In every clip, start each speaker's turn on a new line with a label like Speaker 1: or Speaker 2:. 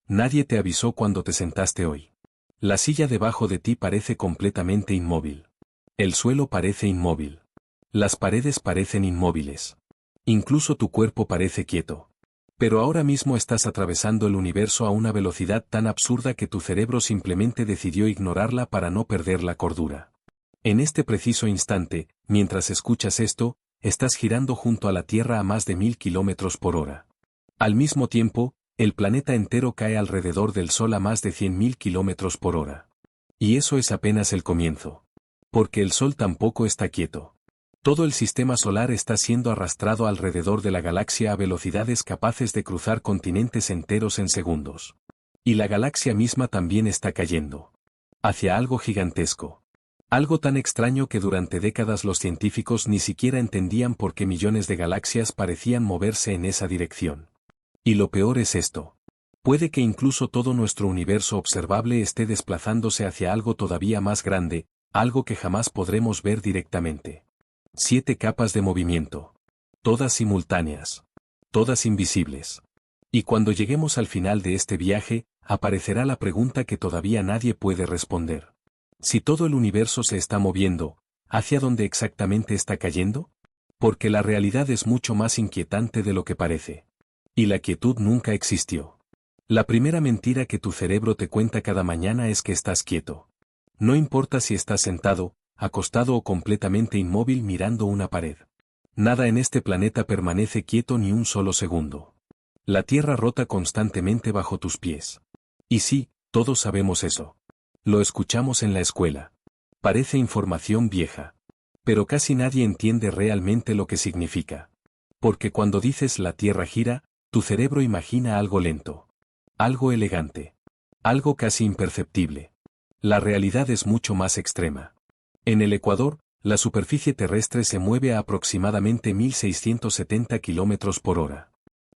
Speaker 1: Nadie te avisó cuando te sentaste hoy. La silla debajo de ti parece completamente inmóvil. El suelo parece inmóvil. Las paredes parecen inmóviles. Incluso tu cuerpo parece quieto. Pero ahora mismo estás atravesando el universo a una velocidad tan absurda que tu cerebro simplemente decidió ignorarla para no perder la cordura. En este preciso instante, mientras escuchas esto, estás girando junto a la Tierra a más de 1000 kilómetros por hora. Al mismo tiempo, el planeta entero cae alrededor del Sol a más de 100.000 kilómetros por hora. Y eso es apenas el comienzo. Porque el Sol tampoco está quieto. Todo el sistema solar está siendo arrastrado alrededor de la galaxia a velocidades capaces de cruzar continentes enteros en segundos. Y la galaxia misma también está cayendo. Hacia algo gigantesco. Algo tan extraño que durante décadas los científicos ni siquiera entendían por qué millones de galaxias parecían moverse en esa dirección. Y lo peor es esto. Puede que incluso todo nuestro universo observable esté desplazándose hacia algo todavía más grande, algo que jamás podremos ver directamente. 7 capas de movimiento. Todas simultáneas. Todas invisibles. Y cuando lleguemos al final de este viaje, aparecerá la pregunta que todavía nadie puede responder. Si todo el universo se está moviendo, ¿hacia dónde exactamente está cayendo? Porque la realidad es mucho más inquietante de lo que parece. Y la quietud nunca existió. La primera mentira que tu cerebro te cuenta cada mañana es que estás quieto. No importa si estás sentado, acostado o completamente inmóvil mirando una pared. Nada en este planeta permanece quieto ni un solo segundo. La Tierra rota constantemente bajo tus pies. Y sí, todos sabemos eso. Lo escuchamos en la escuela. Parece información vieja. Pero casi nadie entiende realmente lo que significa. Porque cuando dices la Tierra gira, tu cerebro imagina algo lento. Algo elegante. Algo casi imperceptible. La realidad es mucho más extrema. En el Ecuador, la superficie terrestre se mueve a aproximadamente 1670 kilómetros por hora.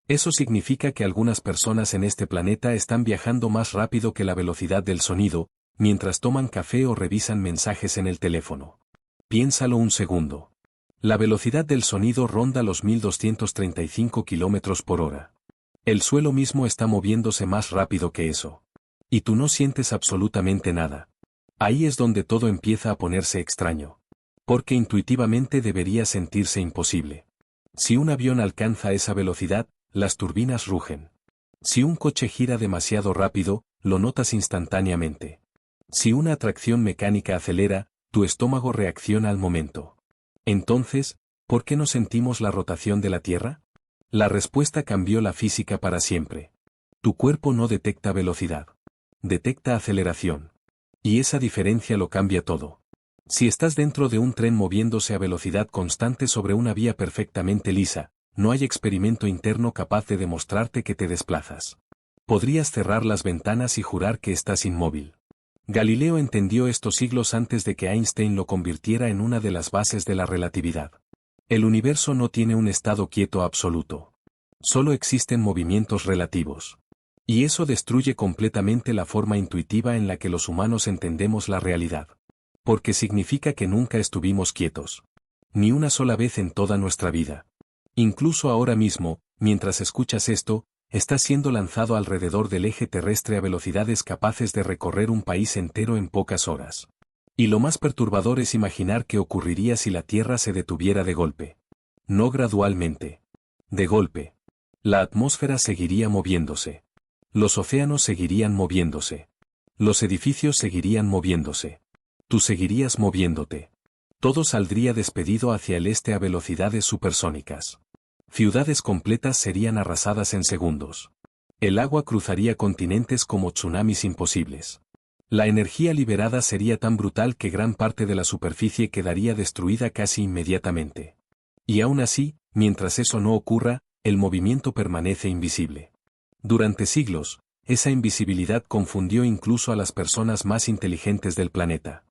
Speaker 1: Eso significa que algunas personas en este planeta están viajando más rápido que la velocidad del sonido, mientras toman café o revisan mensajes en el teléfono. Piénsalo un segundo. La velocidad del sonido ronda los 1235 kilómetros por hora. El suelo mismo está moviéndose más rápido que eso. Y tú no sientes absolutamente nada. Ahí es donde todo empieza a ponerse extraño. Porque intuitivamente debería sentirse imposible. Si un avión alcanza esa velocidad, las turbinas rugen. Si un coche gira demasiado rápido, lo notas instantáneamente. Si una atracción mecánica acelera, tu estómago reacciona al momento. Entonces, ¿por qué no sentimos la rotación de la Tierra? La respuesta cambió la física para siempre. Tu cuerpo no detecta velocidad. Detecta aceleración. Y esa diferencia lo cambia todo. Si estás dentro de un tren moviéndose a velocidad constante sobre una vía perfectamente lisa, no hay experimento interno capaz de demostrarte que te desplazas. Podrías cerrar las ventanas y jurar que estás inmóvil. Galileo entendió esto siglos antes de que Einstein lo convirtiera en una de las bases de la relatividad. El universo no tiene un estado quieto absoluto. Solo existen movimientos relativos. Y eso destruye completamente la forma intuitiva en la que los humanos entendemos la realidad. Porque significa que nunca estuvimos quietos. Ni una sola vez en toda nuestra vida. Incluso ahora mismo, mientras escuchas esto, estás siendo lanzado alrededor del eje terrestre a velocidades capaces de recorrer un país entero en pocas horas. Y lo más perturbador es imaginar qué ocurriría si la Tierra se detuviera de golpe. No gradualmente. De golpe. La atmósfera seguiría moviéndose. Los océanos seguirían moviéndose. Los edificios seguirían moviéndose. Tú seguirías moviéndote. Todo saldría despedido hacia el este a velocidades supersónicas. Ciudades completas serían arrasadas en segundos. El agua cruzaría continentes como tsunamis imposibles. La energía liberada sería tan brutal que gran parte de la superficie quedaría destruida casi inmediatamente. Y aún así, mientras eso no ocurra, el movimiento permanece invisible. Durante siglos, esa invisibilidad confundió incluso a las personas más inteligentes del planeta.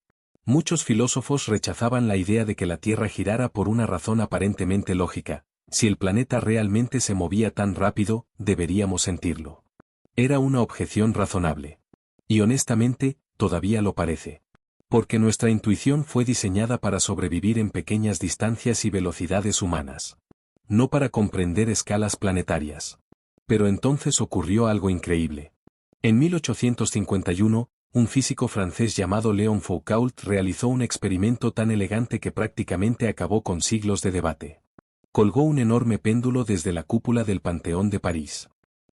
Speaker 1: Muchos filósofos rechazaban la idea de que la Tierra girara por una razón aparentemente lógica. Si el planeta realmente se movía tan rápido, deberíamos sentirlo. Era una objeción razonable. Y honestamente, todavía lo parece. Porque nuestra intuición fue diseñada para sobrevivir en pequeñas distancias y velocidades humanas. No para comprender escalas planetarias. Pero entonces ocurrió algo increíble. En 1851, un físico francés llamado Léon Foucault realizó un experimento tan elegante que prácticamente acabó con siglos de debate. Colgó un enorme péndulo desde la cúpula del Panteón de París.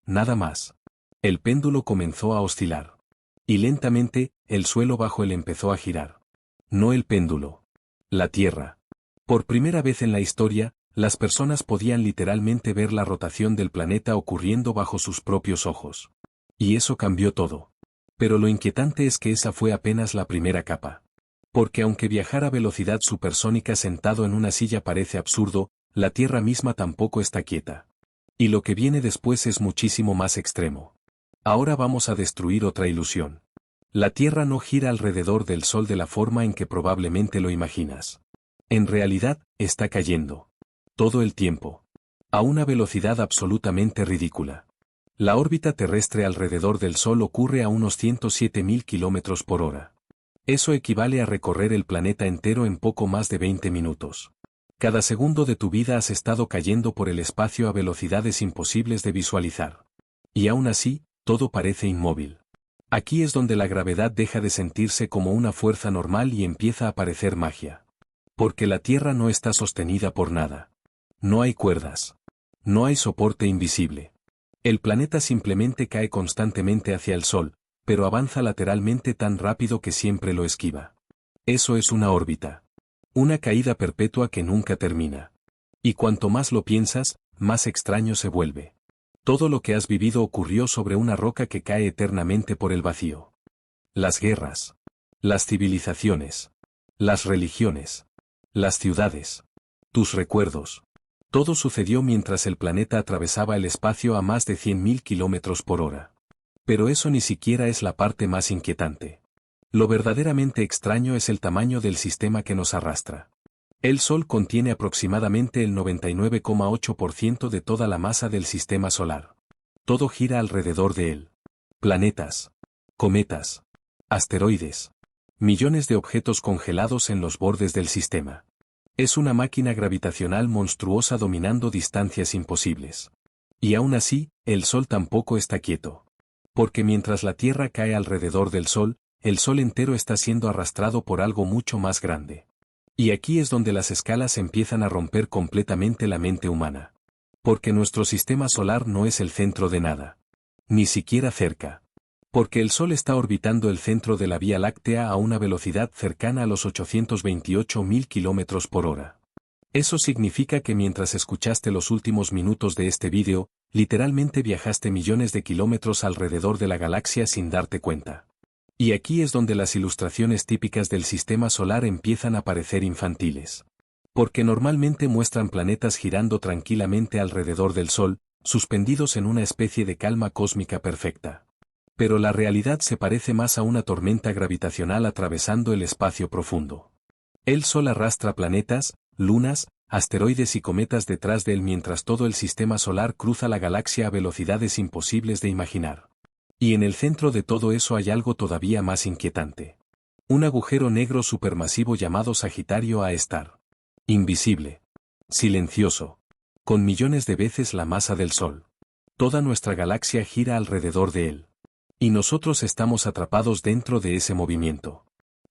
Speaker 1: Nada más. El péndulo comenzó a oscilar. Y lentamente, el suelo bajo él empezó a girar. No el péndulo. La Tierra. Por primera vez en la historia, las personas podían literalmente ver la rotación del planeta ocurriendo bajo sus propios ojos. Y eso cambió todo. Pero lo inquietante es que esa fue apenas la primera capa. Porque aunque viajar a velocidad supersónica sentado en una silla parece absurdo, la Tierra misma tampoco está quieta. Y lo que viene después es muchísimo más extremo. Ahora vamos a destruir otra ilusión. La Tierra no gira alrededor del Sol de la forma en que probablemente lo imaginas. En realidad, está cayendo. Todo el tiempo. A una velocidad absolutamente ridícula. La órbita terrestre alrededor del Sol ocurre a unos 107.000 kilómetros por hora. Eso equivale a recorrer el planeta entero en poco más de 20 minutos. Cada segundo de tu vida has estado cayendo por el espacio a velocidades imposibles de visualizar. Y aún así, todo parece inmóvil. Aquí es donde la gravedad deja de sentirse como una fuerza normal y empieza a parecer magia. Porque la Tierra no está sostenida por nada. No hay cuerdas. No hay soporte invisible. El planeta simplemente cae constantemente hacia el Sol, pero avanza lateralmente tan rápido que siempre lo esquiva. Eso es una órbita. Una caída perpetua que nunca termina. Y cuanto más lo piensas, más extraño se vuelve. Todo lo que has vivido ocurrió sobre una roca que cae eternamente por el vacío. Las guerras. Las civilizaciones. Las religiones. Las ciudades. Tus recuerdos. Todo sucedió mientras el planeta atravesaba el espacio a más de 100.000 kilómetros por hora. Pero eso ni siquiera es la parte más inquietante. Lo verdaderamente extraño es el tamaño del sistema que nos arrastra. El Sol contiene aproximadamente el 99,8% de toda la masa del sistema solar. Todo gira alrededor de él. Planetas, cometas, asteroides, millones de objetos congelados en los bordes del sistema. Es una máquina gravitacional monstruosa dominando distancias imposibles. Y aún así, el Sol tampoco está quieto. Porque mientras la Tierra cae alrededor del Sol, el Sol entero está siendo arrastrado por algo mucho más grande. Y aquí es donde las escalas empiezan a romper completamente la mente humana. Porque nuestro sistema solar no es el centro de nada. Ni siquiera cerca. Porque el Sol está orbitando el centro de la Vía Láctea a una velocidad cercana a los 828.000 kilómetros por hora. Eso significa que mientras escuchaste los últimos minutos de este vídeo, literalmente viajaste millones de kilómetros alrededor de la galaxia sin darte cuenta. Y aquí es donde las ilustraciones típicas del sistema solar empiezan a parecer infantiles. Porque normalmente muestran planetas girando tranquilamente alrededor del Sol, suspendidos en una especie de calma cósmica perfecta. Pero la realidad se parece más a una tormenta gravitacional atravesando el espacio profundo. El Sol arrastra planetas, lunas, asteroides y cometas detrás de él mientras todo el sistema solar cruza la galaxia a velocidades imposibles de imaginar. Y en el centro de todo eso hay algo todavía más inquietante. Un agujero negro supermasivo llamado Sagitario A Star. Invisible. Silencioso. Con millones de veces la masa del Sol. Toda nuestra galaxia gira alrededor de él. Y nosotros estamos atrapados dentro de ese movimiento.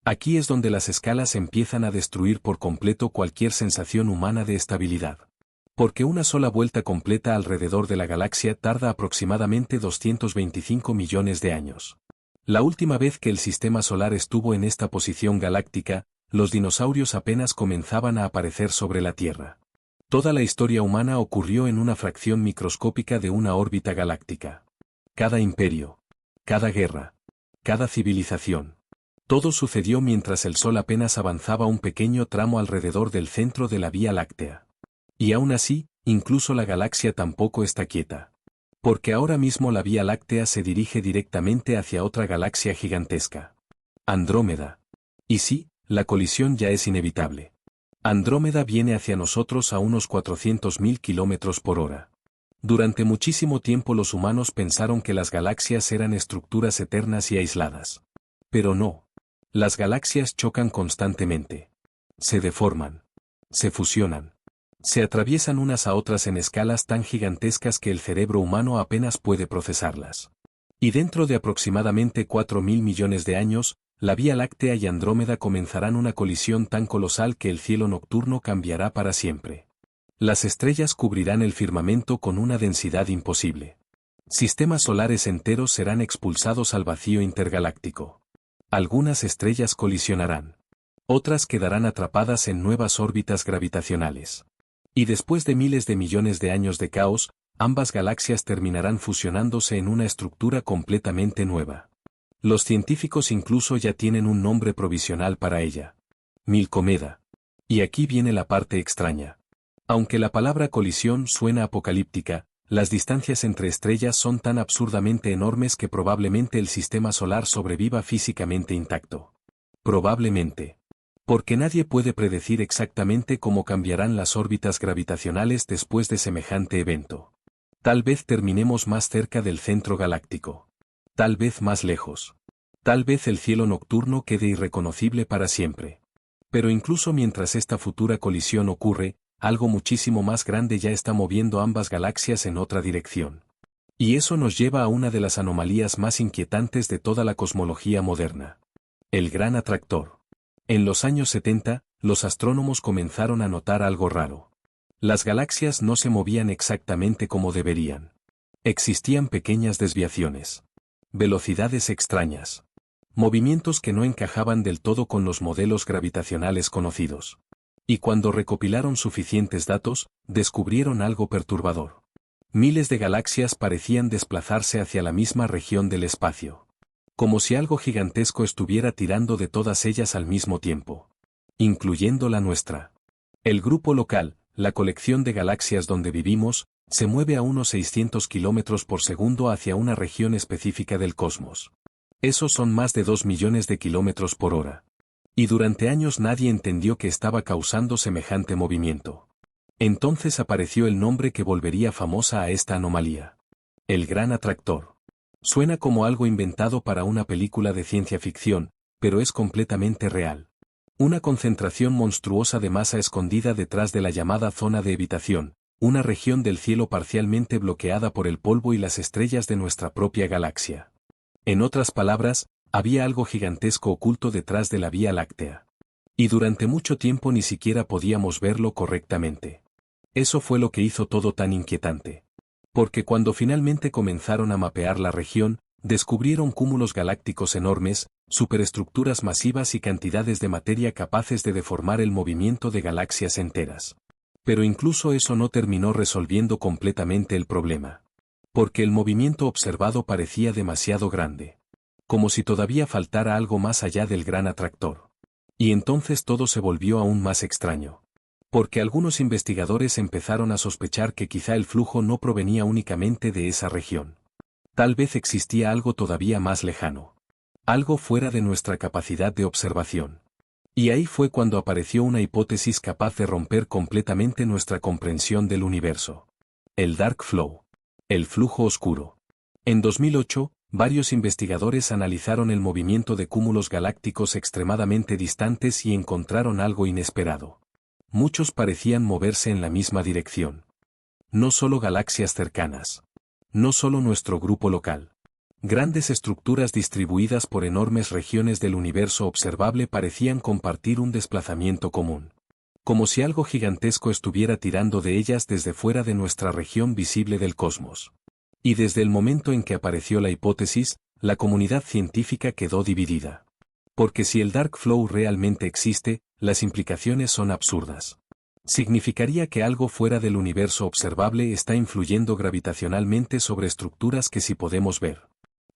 Speaker 1: Aquí es donde las escalas empiezan a destruir por completo cualquier sensación humana de estabilidad. Porque una sola vuelta completa alrededor de la galaxia tarda aproximadamente 225 millones de años. La última vez que el sistema solar estuvo en esta posición galáctica, los dinosaurios apenas comenzaban a aparecer sobre la Tierra. Toda la historia humana ocurrió en una fracción microscópica de una órbita galáctica. Cada imperio, cada guerra, cada civilización. Todo sucedió mientras el Sol apenas avanzaba un pequeño tramo alrededor del centro de la Vía Láctea. Y aún así, incluso la galaxia tampoco está quieta. Porque ahora mismo la Vía Láctea se dirige directamente hacia otra galaxia gigantesca. Andrómeda. Y sí, la colisión ya es inevitable. Andrómeda viene hacia nosotros a unos 400.000 kilómetros por hora. Durante muchísimo tiempo los humanos pensaron que las galaxias eran estructuras eternas y aisladas. Pero no. Las galaxias chocan constantemente. Se deforman. Se fusionan. Se atraviesan unas a otras en escalas tan gigantescas que el cerebro humano apenas puede procesarlas. Y dentro de aproximadamente 4.000 millones de años, la Vía Láctea y Andrómeda comenzarán una colisión tan colosal que el cielo nocturno cambiará para siempre. Las estrellas cubrirán el firmamento con una densidad imposible. Sistemas solares enteros serán expulsados al vacío intergaláctico. Algunas estrellas colisionarán. Otras quedarán atrapadas en nuevas órbitas gravitacionales. Y después de miles de millones de años de caos, ambas galaxias terminarán fusionándose en una estructura completamente nueva. Los científicos incluso ya tienen un nombre provisional para ella. Milcomeda. Y aquí viene la parte extraña. Aunque la palabra colisión suena apocalíptica, las distancias entre estrellas son tan absurdamente enormes que probablemente el sistema solar sobreviva físicamente intacto. Probablemente. Porque nadie puede predecir exactamente cómo cambiarán las órbitas gravitacionales después de semejante evento. Tal vez terminemos más cerca del centro galáctico. Tal vez más lejos. Tal vez el cielo nocturno quede irreconocible para siempre. Pero incluso mientras esta futura colisión ocurre, algo muchísimo más grande ya está moviendo ambas galaxias en otra dirección. Y eso nos lleva a una de las anomalías más inquietantes de toda la cosmología moderna. El Gran Atractor. En los años 70, los astrónomos comenzaron a notar algo raro. Las galaxias no se movían exactamente como deberían. Existían pequeñas desviaciones. Velocidades extrañas. Movimientos que no encajaban del todo con los modelos gravitacionales conocidos. Y cuando recopilaron suficientes datos, descubrieron algo perturbador. Miles de galaxias parecían desplazarse hacia la misma región del espacio. Como si algo gigantesco estuviera tirando de todas ellas al mismo tiempo. Incluyendo la nuestra. El grupo local, la colección de galaxias donde vivimos, se mueve a unos 600 kilómetros por segundo hacia una región específica del cosmos. Esos son más de 2 millones de kilómetros por hora. Y durante años nadie entendió que estaba causando semejante movimiento. Entonces apareció el nombre que volvería famosa a esta anomalía. El Gran Atractor. Suena como algo inventado para una película de ciencia ficción, pero es completamente real. Una concentración monstruosa de masa escondida detrás de la llamada zona de evitación, una región del cielo parcialmente bloqueada por el polvo y las estrellas de nuestra propia galaxia. En otras palabras, había algo gigantesco oculto detrás de la Vía Láctea. Y durante mucho tiempo ni siquiera podíamos verlo correctamente. Eso fue lo que hizo todo tan inquietante. Porque cuando finalmente comenzaron a mapear la región, descubrieron cúmulos galácticos enormes, superestructuras masivas y cantidades de materia capaces de deformar el movimiento de galaxias enteras. Pero incluso eso no terminó resolviendo completamente el problema. Porque el movimiento observado parecía demasiado grande. Como si todavía faltara algo más allá del Gran Atractor. Y entonces todo se volvió aún más extraño. Porque algunos investigadores empezaron a sospechar que quizá el flujo no provenía únicamente de esa región. Tal vez existía algo todavía más lejano. Algo fuera de nuestra capacidad de observación. Y ahí fue cuando apareció una hipótesis capaz de romper completamente nuestra comprensión del universo. El Dark Flow. El flujo oscuro. En 2008, varios investigadores analizaron el movimiento de cúmulos galácticos extremadamente distantes y encontraron algo inesperado. Muchos parecían moverse en la misma dirección. No solo galaxias cercanas. No solo nuestro grupo local. Grandes estructuras distribuidas por enormes regiones del universo observable parecían compartir un desplazamiento común. Como si algo gigantesco estuviera tirando de ellas desde fuera de nuestra región visible del cosmos. Y desde el momento en que apareció la hipótesis, la comunidad científica quedó dividida. Porque si el Dark Flow realmente existe, las implicaciones son absurdas. Significaría que algo fuera del universo observable está influyendo gravitacionalmente sobre estructuras que sí podemos ver.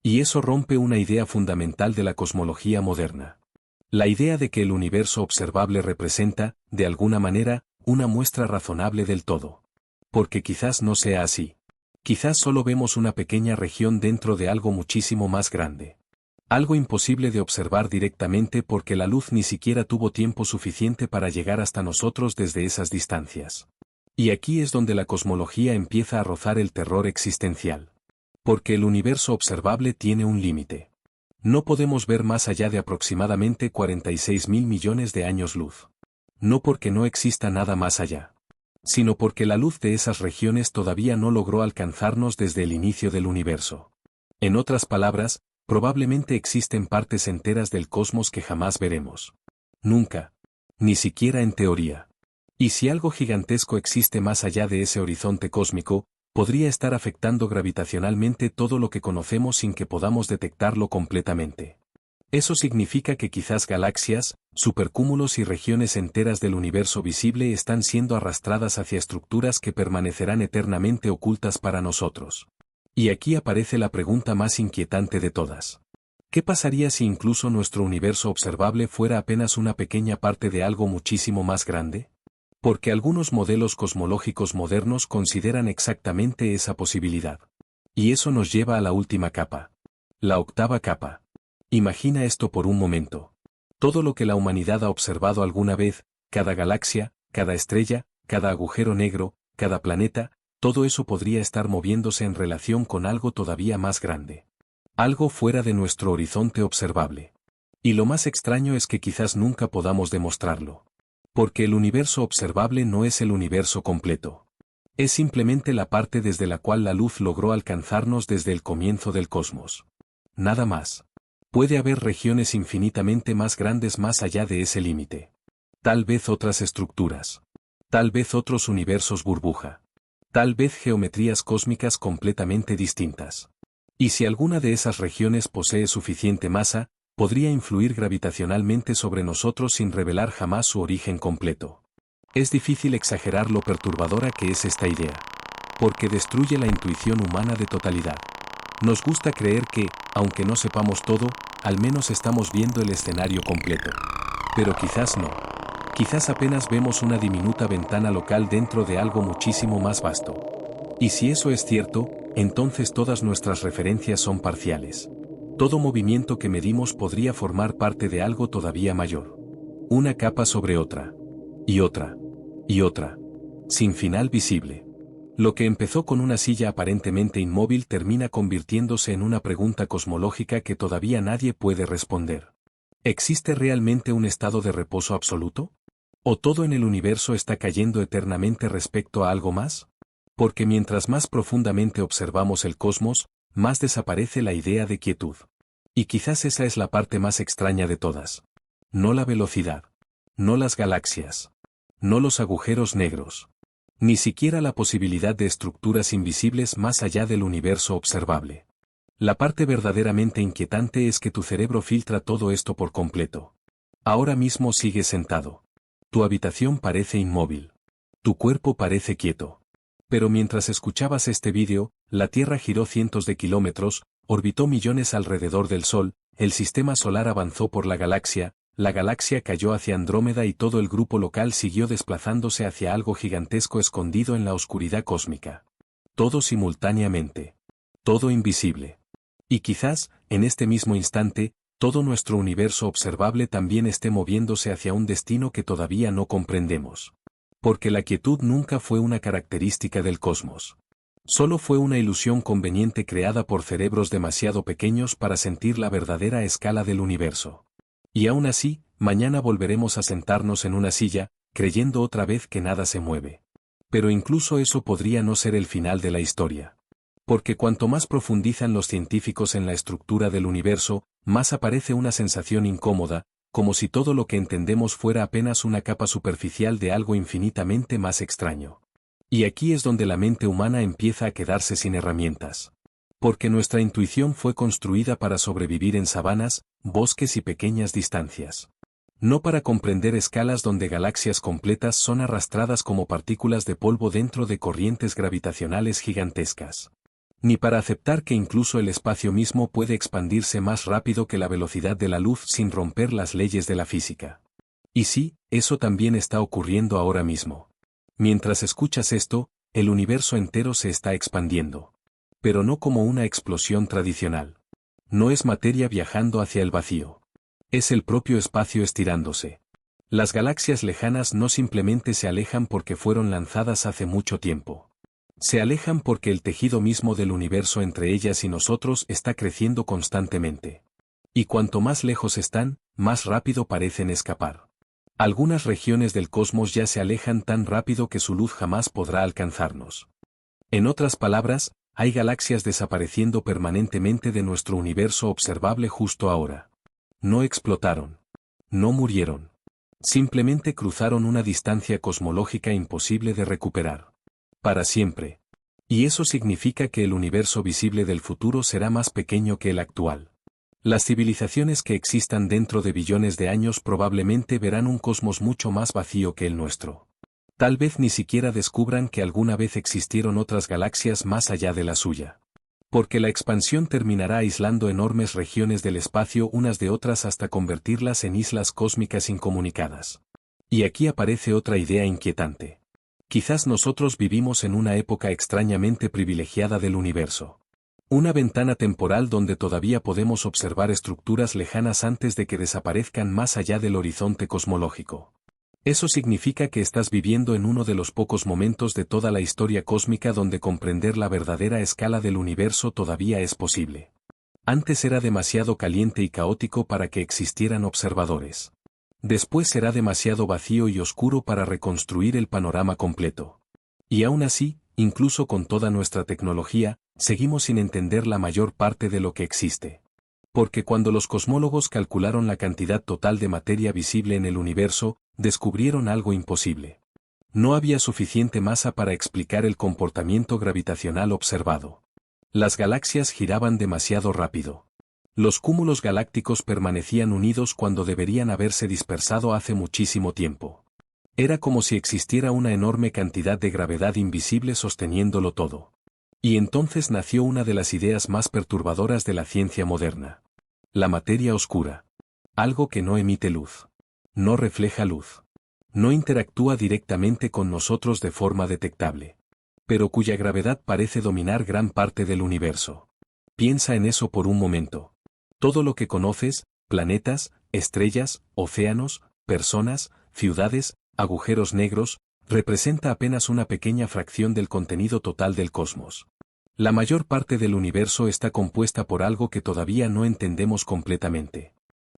Speaker 1: Y eso rompe una idea fundamental de la cosmología moderna. La idea de que el universo observable representa, de alguna manera, una muestra razonable del todo. Porque quizás no sea así. Quizás solo vemos una pequeña región dentro de algo muchísimo más grande. Algo imposible de observar directamente porque la luz ni siquiera tuvo tiempo suficiente para llegar hasta nosotros desde esas distancias. Y aquí es donde la cosmología empieza a rozar el terror existencial. Porque el universo observable tiene un límite. No podemos ver más allá de aproximadamente 46.000 millones de años luz. No porque no exista nada más allá, sino porque la luz de esas regiones todavía no logró alcanzarnos desde el inicio del universo. En otras palabras, probablemente existen partes enteras del cosmos que jamás veremos. Nunca. Ni siquiera en teoría. Y si algo gigantesco existe más allá de ese horizonte cósmico, podría estar afectando gravitacionalmente todo lo que conocemos sin que podamos detectarlo completamente. Eso significa que quizás galaxias, supercúmulos y regiones enteras del universo visible están siendo arrastradas hacia estructuras que permanecerán eternamente ocultas para nosotros. Y aquí aparece la pregunta más inquietante de todas. ¿Qué pasaría si incluso nuestro universo observable fuera apenas una pequeña parte de algo muchísimo más grande? Porque algunos modelos cosmológicos modernos consideran exactamente esa posibilidad. Y eso nos lleva a la última capa. La octava capa. Imagina esto por un momento. Todo lo que la humanidad ha observado alguna vez, cada galaxia, cada estrella, cada agujero negro, cada planeta, todo eso podría estar moviéndose en relación con algo todavía más grande. Algo fuera de nuestro horizonte observable. Y lo más extraño es que quizás nunca podamos demostrarlo. Porque el universo observable no es el universo completo. Es simplemente la parte desde la cual la luz logró alcanzarnos desde el comienzo del cosmos. Nada más. Puede haber regiones infinitamente más grandes más allá de ese límite. Tal vez otras estructuras. Tal vez otros universos burbuja. Tal vez geometrías cósmicas completamente distintas. Y si alguna de esas regiones posee suficiente masa, podría influir gravitacionalmente sobre nosotros sin revelar jamás su origen completo. Es difícil exagerar lo perturbadora que es esta idea. Porque destruye la intuición humana de totalidad. Nos gusta creer que, aunque no sepamos todo, al menos estamos viendo el escenario completo. Pero quizás no. Quizás apenas vemos una diminuta ventana local dentro de algo muchísimo más vasto. Y si eso es cierto, entonces todas nuestras referencias son parciales. Todo movimiento que medimos podría formar parte de algo todavía mayor. Una capa sobre otra. Y otra. Y otra. Sin final visible. Lo que empezó con una silla aparentemente inmóvil termina convirtiéndose en una pregunta cosmológica que todavía nadie puede responder. ¿Existe realmente un estado de reposo absoluto? ¿O todo en el universo está cayendo eternamente respecto a algo más? Porque mientras más profundamente observamos el cosmos, más desaparece la idea de quietud. Y quizás esa es la parte más extraña de todas. No la velocidad. No las galaxias. No los agujeros negros. Ni siquiera la posibilidad de estructuras invisibles más allá del universo observable. La parte verdaderamente inquietante es que tu cerebro filtra todo esto por completo. Ahora mismo sigues sentado. Tu habitación parece inmóvil. Tu cuerpo parece quieto. Pero mientras escuchabas este vídeo, la Tierra giró cientos de kilómetros, orbitó millones alrededor del Sol, el sistema solar avanzó por la galaxia cayó hacia Andrómeda y todo el grupo local siguió desplazándose hacia algo gigantesco escondido en la oscuridad cósmica. Todo simultáneamente. Todo invisible. Y quizás, en este mismo instante, todo nuestro universo observable también esté moviéndose hacia un destino que todavía no comprendemos. Porque la quietud nunca fue una característica del cosmos. Solo fue una ilusión conveniente creada por cerebros demasiado pequeños para sentir la verdadera escala del universo. Y aún así, mañana volveremos a sentarnos en una silla, creyendo otra vez que nada se mueve. Pero incluso eso podría no ser el final de la historia. Porque cuanto más profundizan los científicos en la estructura del universo, más aparece una sensación incómoda, como si todo lo que entendemos fuera apenas una capa superficial de algo infinitamente más extraño. Y aquí es donde la mente humana empieza a quedarse sin herramientas. Porque nuestra intuición fue construida para sobrevivir en sabanas, bosques y pequeñas distancias. No para comprender escalas donde galaxias completas son arrastradas como partículas de polvo dentro de corrientes gravitacionales gigantescas. Ni para aceptar que incluso el espacio mismo puede expandirse más rápido que la velocidad de la luz sin romper las leyes de la física. Y sí, eso también está ocurriendo ahora mismo. Mientras escuchas esto, el universo entero se está expandiendo. Pero no como una explosión tradicional. No es materia viajando hacia el vacío. Es el propio espacio estirándose. Las galaxias lejanas no simplemente se alejan porque fueron lanzadas hace mucho tiempo. Se alejan porque el tejido mismo del universo entre ellas y nosotros está creciendo constantemente. Y cuanto más lejos están, más rápido parecen escapar. Algunas regiones del cosmos ya se alejan tan rápido que su luz jamás podrá alcanzarnos. En otras palabras, hay galaxias desapareciendo permanentemente de nuestro universo observable justo ahora. No explotaron. No murieron. Simplemente cruzaron una distancia cosmológica imposible de recuperar. Para siempre. Y eso significa que el universo visible del futuro será más pequeño que el actual. Las civilizaciones que existan dentro de billones de años probablemente verán un cosmos mucho más vacío que el nuestro. Tal vez ni siquiera descubran que alguna vez existieron otras galaxias más allá de la suya. Porque la expansión terminará aislando enormes regiones del espacio unas de otras hasta convertirlas en islas cósmicas incomunicadas. Y aquí aparece otra idea inquietante. Quizás nosotros vivimos en una época extrañamente privilegiada del universo. Una ventana temporal donde todavía podemos observar estructuras lejanas antes de que desaparezcan más allá del horizonte cosmológico. Eso significa que estás viviendo en uno de los pocos momentos de toda la historia cósmica donde comprender la verdadera escala del universo todavía es posible. Antes era demasiado caliente y caótico para que existieran observadores. Después será demasiado vacío y oscuro para reconstruir el panorama completo. Y aún así, incluso con toda nuestra tecnología, seguimos sin entender la mayor parte de lo que existe. Porque cuando los cosmólogos calcularon la cantidad total de materia visible en el universo, descubrieron algo imposible. No había suficiente masa para explicar el comportamiento gravitacional observado. Las galaxias giraban demasiado rápido. Los cúmulos galácticos permanecían unidos cuando deberían haberse dispersado hace muchísimo tiempo. Era como si existiera una enorme cantidad de gravedad invisible sosteniéndolo todo. Y entonces nació una de las ideas más perturbadoras de la ciencia moderna. La materia oscura. Algo que no emite luz. No refleja luz. No interactúa directamente con nosotros de forma detectable. Pero cuya gravedad parece dominar gran parte del universo. Piensa en eso por un momento. Todo lo que conoces, planetas, estrellas, océanos, personas, ciudades, agujeros negros, representa apenas una pequeña fracción del contenido total del cosmos. La mayor parte del universo está compuesta por algo que todavía no entendemos completamente.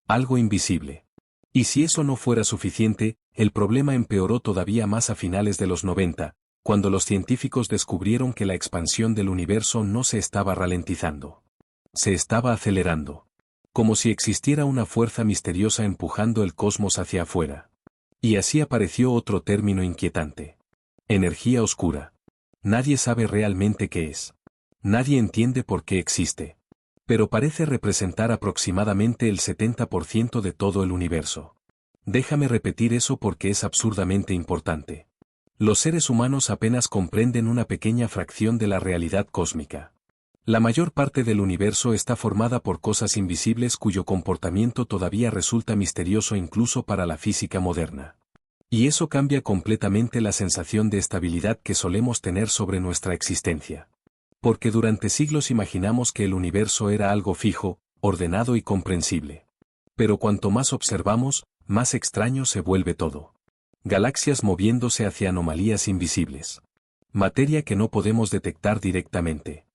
Speaker 1: Algo invisible. Y si eso no fuera suficiente, el problema empeoró todavía más a finales de los 90, cuando los científicos descubrieron que la expansión del universo no se estaba ralentizando. Se estaba acelerando. Como si existiera una fuerza misteriosa empujando el cosmos hacia afuera. Y así apareció otro término inquietante. Energía oscura. Nadie sabe realmente qué es. Nadie entiende por qué existe. Pero parece representar aproximadamente el 70% de todo el universo. Déjame repetir eso porque es absurdamente importante. Los seres humanos apenas comprenden una pequeña fracción de la realidad cósmica. La mayor parte del universo está formada por cosas invisibles cuyo comportamiento todavía resulta misterioso incluso para la física moderna. Y eso cambia completamente la sensación de estabilidad que solemos tener sobre nuestra existencia. Porque durante siglos imaginamos que el universo era algo fijo, ordenado y comprensible. Pero cuanto más observamos, más extraño se vuelve todo. Galaxias moviéndose hacia anomalías invisibles. Materia que no podemos detectar directamente.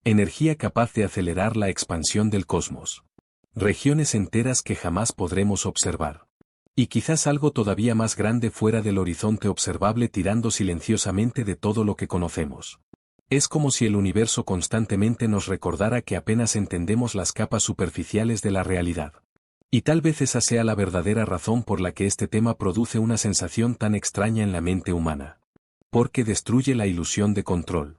Speaker 1: Energía capaz de acelerar la expansión del cosmos. Regiones enteras que jamás podremos observar. Y quizás algo todavía más grande fuera del horizonte observable tirando silenciosamente de todo lo que conocemos. Es como si el universo constantemente nos recordara que apenas entendemos las capas superficiales de la realidad. Y tal vez esa sea la verdadera razón por la que este tema produce una sensación tan extraña en la mente humana. Porque destruye la ilusión de control.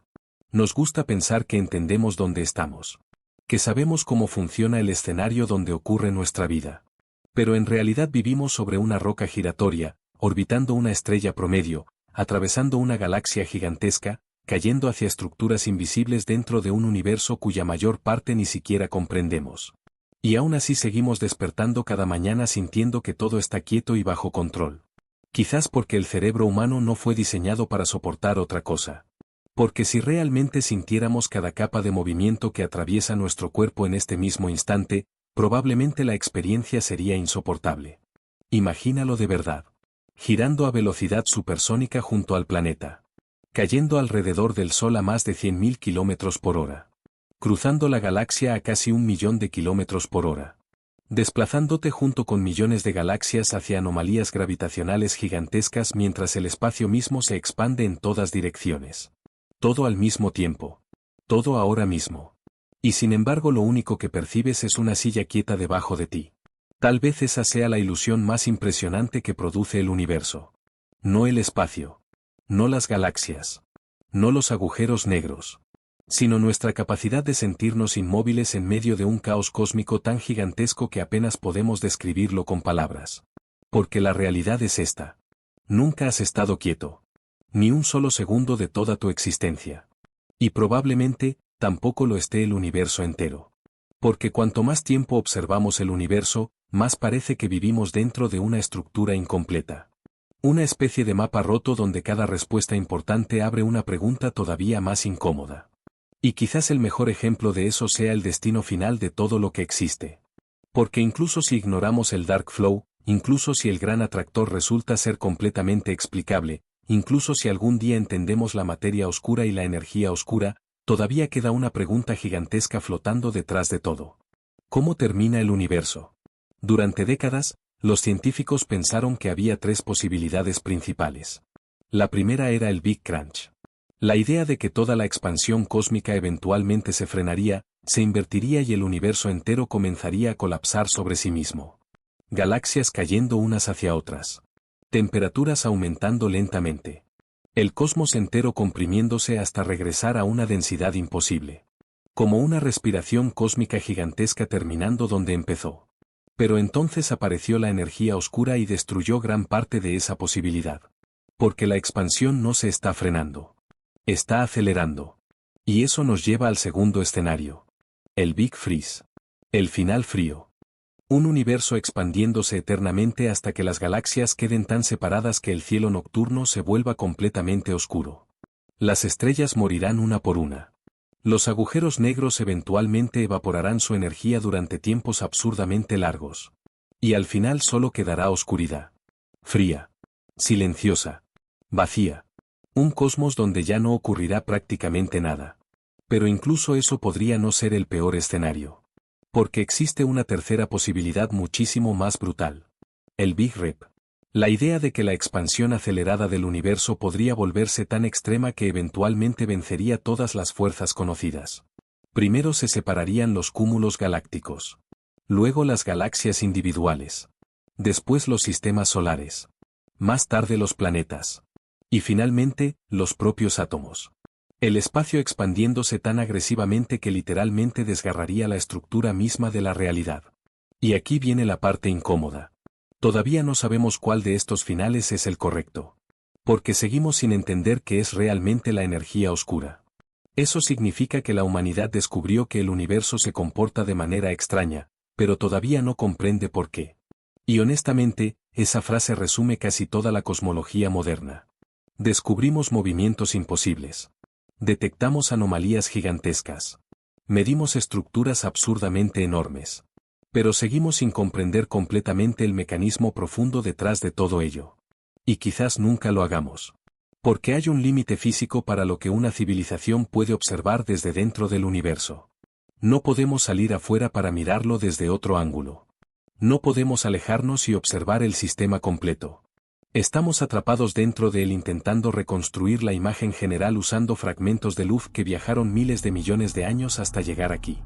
Speaker 1: Nos gusta pensar que entendemos dónde estamos. Que sabemos cómo funciona el escenario donde ocurre nuestra vida. Pero en realidad vivimos sobre una roca giratoria, orbitando una estrella promedio, atravesando una galaxia gigantesca, cayendo hacia estructuras invisibles dentro de un universo cuya mayor parte ni siquiera comprendemos. Y aún así seguimos despertando cada mañana sintiendo que todo está quieto y bajo control. Quizás porque el cerebro humano no fue diseñado para soportar otra cosa. Porque si realmente sintiéramos cada capa de movimiento que atraviesa nuestro cuerpo en este mismo instante, probablemente la experiencia sería insoportable. Imagínalo de verdad. Girando a velocidad supersónica junto al planeta. Cayendo alrededor del Sol a más de 100.000 kilómetros por hora. Cruzando la galaxia a casi 1.000.000 de kilómetros por hora. Desplazándote junto con millones de galaxias hacia anomalías gravitacionales gigantescas mientras el espacio mismo se expande en todas direcciones. Todo al mismo tiempo. Todo ahora mismo. Y sin embargo lo único que percibes es una silla quieta debajo de ti. Tal vez esa sea la ilusión más impresionante que produce el universo. No el espacio. No las galaxias. No los agujeros negros. Sino nuestra capacidad de sentirnos inmóviles en medio de un caos cósmico tan gigantesco que apenas podemos describirlo con palabras. Porque la realidad es esta. Nunca has estado quieto. Ni un solo segundo de toda tu existencia. Y probablemente, tampoco lo esté el universo entero. Porque cuanto más tiempo observamos el universo, más parece que vivimos dentro de una estructura incompleta. Una especie de mapa roto donde cada respuesta importante abre una pregunta todavía más incómoda. Y quizás el mejor ejemplo de eso sea el destino final de todo lo que existe. Porque incluso si ignoramos el Dark Flow, incluso si el gran atractor resulta ser completamente explicable, incluso si algún día entendemos la materia oscura y la energía oscura, todavía queda una pregunta gigantesca flotando detrás de todo. ¿Cómo termina el universo? Durante décadas, los científicos pensaron que había tres posibilidades principales. La primera era el Big Crunch. La idea de que toda la expansión cósmica eventualmente se frenaría, se invertiría y el universo entero comenzaría a colapsar sobre sí mismo. Galaxias cayendo unas hacia otras. Temperaturas aumentando lentamente. El cosmos entero comprimiéndose hasta regresar a una densidad imposible. Como una respiración cósmica gigantesca terminando donde empezó. Pero entonces apareció la energía oscura y destruyó gran parte de esa posibilidad. Porque la expansión no se está frenando. Está acelerando. Y eso nos lleva al segundo escenario. El Big Freeze. El final frío. Un universo expandiéndose eternamente hasta que las galaxias queden tan separadas que el cielo nocturno se vuelva completamente oscuro. Las estrellas morirán una por una. Los agujeros negros eventualmente evaporarán su energía durante tiempos absurdamente largos. Y al final solo quedará oscuridad. Fría. Silenciosa. Vacía. Un cosmos donde ya no ocurrirá prácticamente nada. Pero incluso eso podría no ser el peor escenario. Porque existe una tercera posibilidad muchísimo más brutal. El Big Rip. La idea de que la expansión acelerada del universo podría volverse tan extrema que eventualmente vencería todas las fuerzas conocidas. Primero se separarían los cúmulos galácticos. Luego las galaxias individuales. Después los sistemas solares. Más tarde los planetas. Y finalmente, los propios átomos. El espacio expandiéndose tan agresivamente que literalmente desgarraría la estructura misma de la realidad. Y aquí viene la parte incómoda. Todavía no sabemos cuál de estos finales es el correcto. Porque seguimos sin entender qué es realmente la energía oscura. Eso significa que la humanidad descubrió que el universo se comporta de manera extraña, pero todavía no comprende por qué. Y honestamente, esa frase resume casi toda la cosmología moderna. Descubrimos movimientos imposibles. Detectamos anomalías gigantescas. Medimos estructuras absurdamente enormes. Pero seguimos sin comprender completamente el mecanismo profundo detrás de todo ello. Y quizás nunca lo hagamos. Porque hay un límite físico para lo que una civilización puede observar desde dentro del universo. No podemos salir afuera para mirarlo desde otro ángulo. No podemos alejarnos y observar el sistema completo. Estamos atrapados dentro de él intentando reconstruir la imagen general usando fragmentos de luz que viajaron miles de millones de años hasta llegar aquí.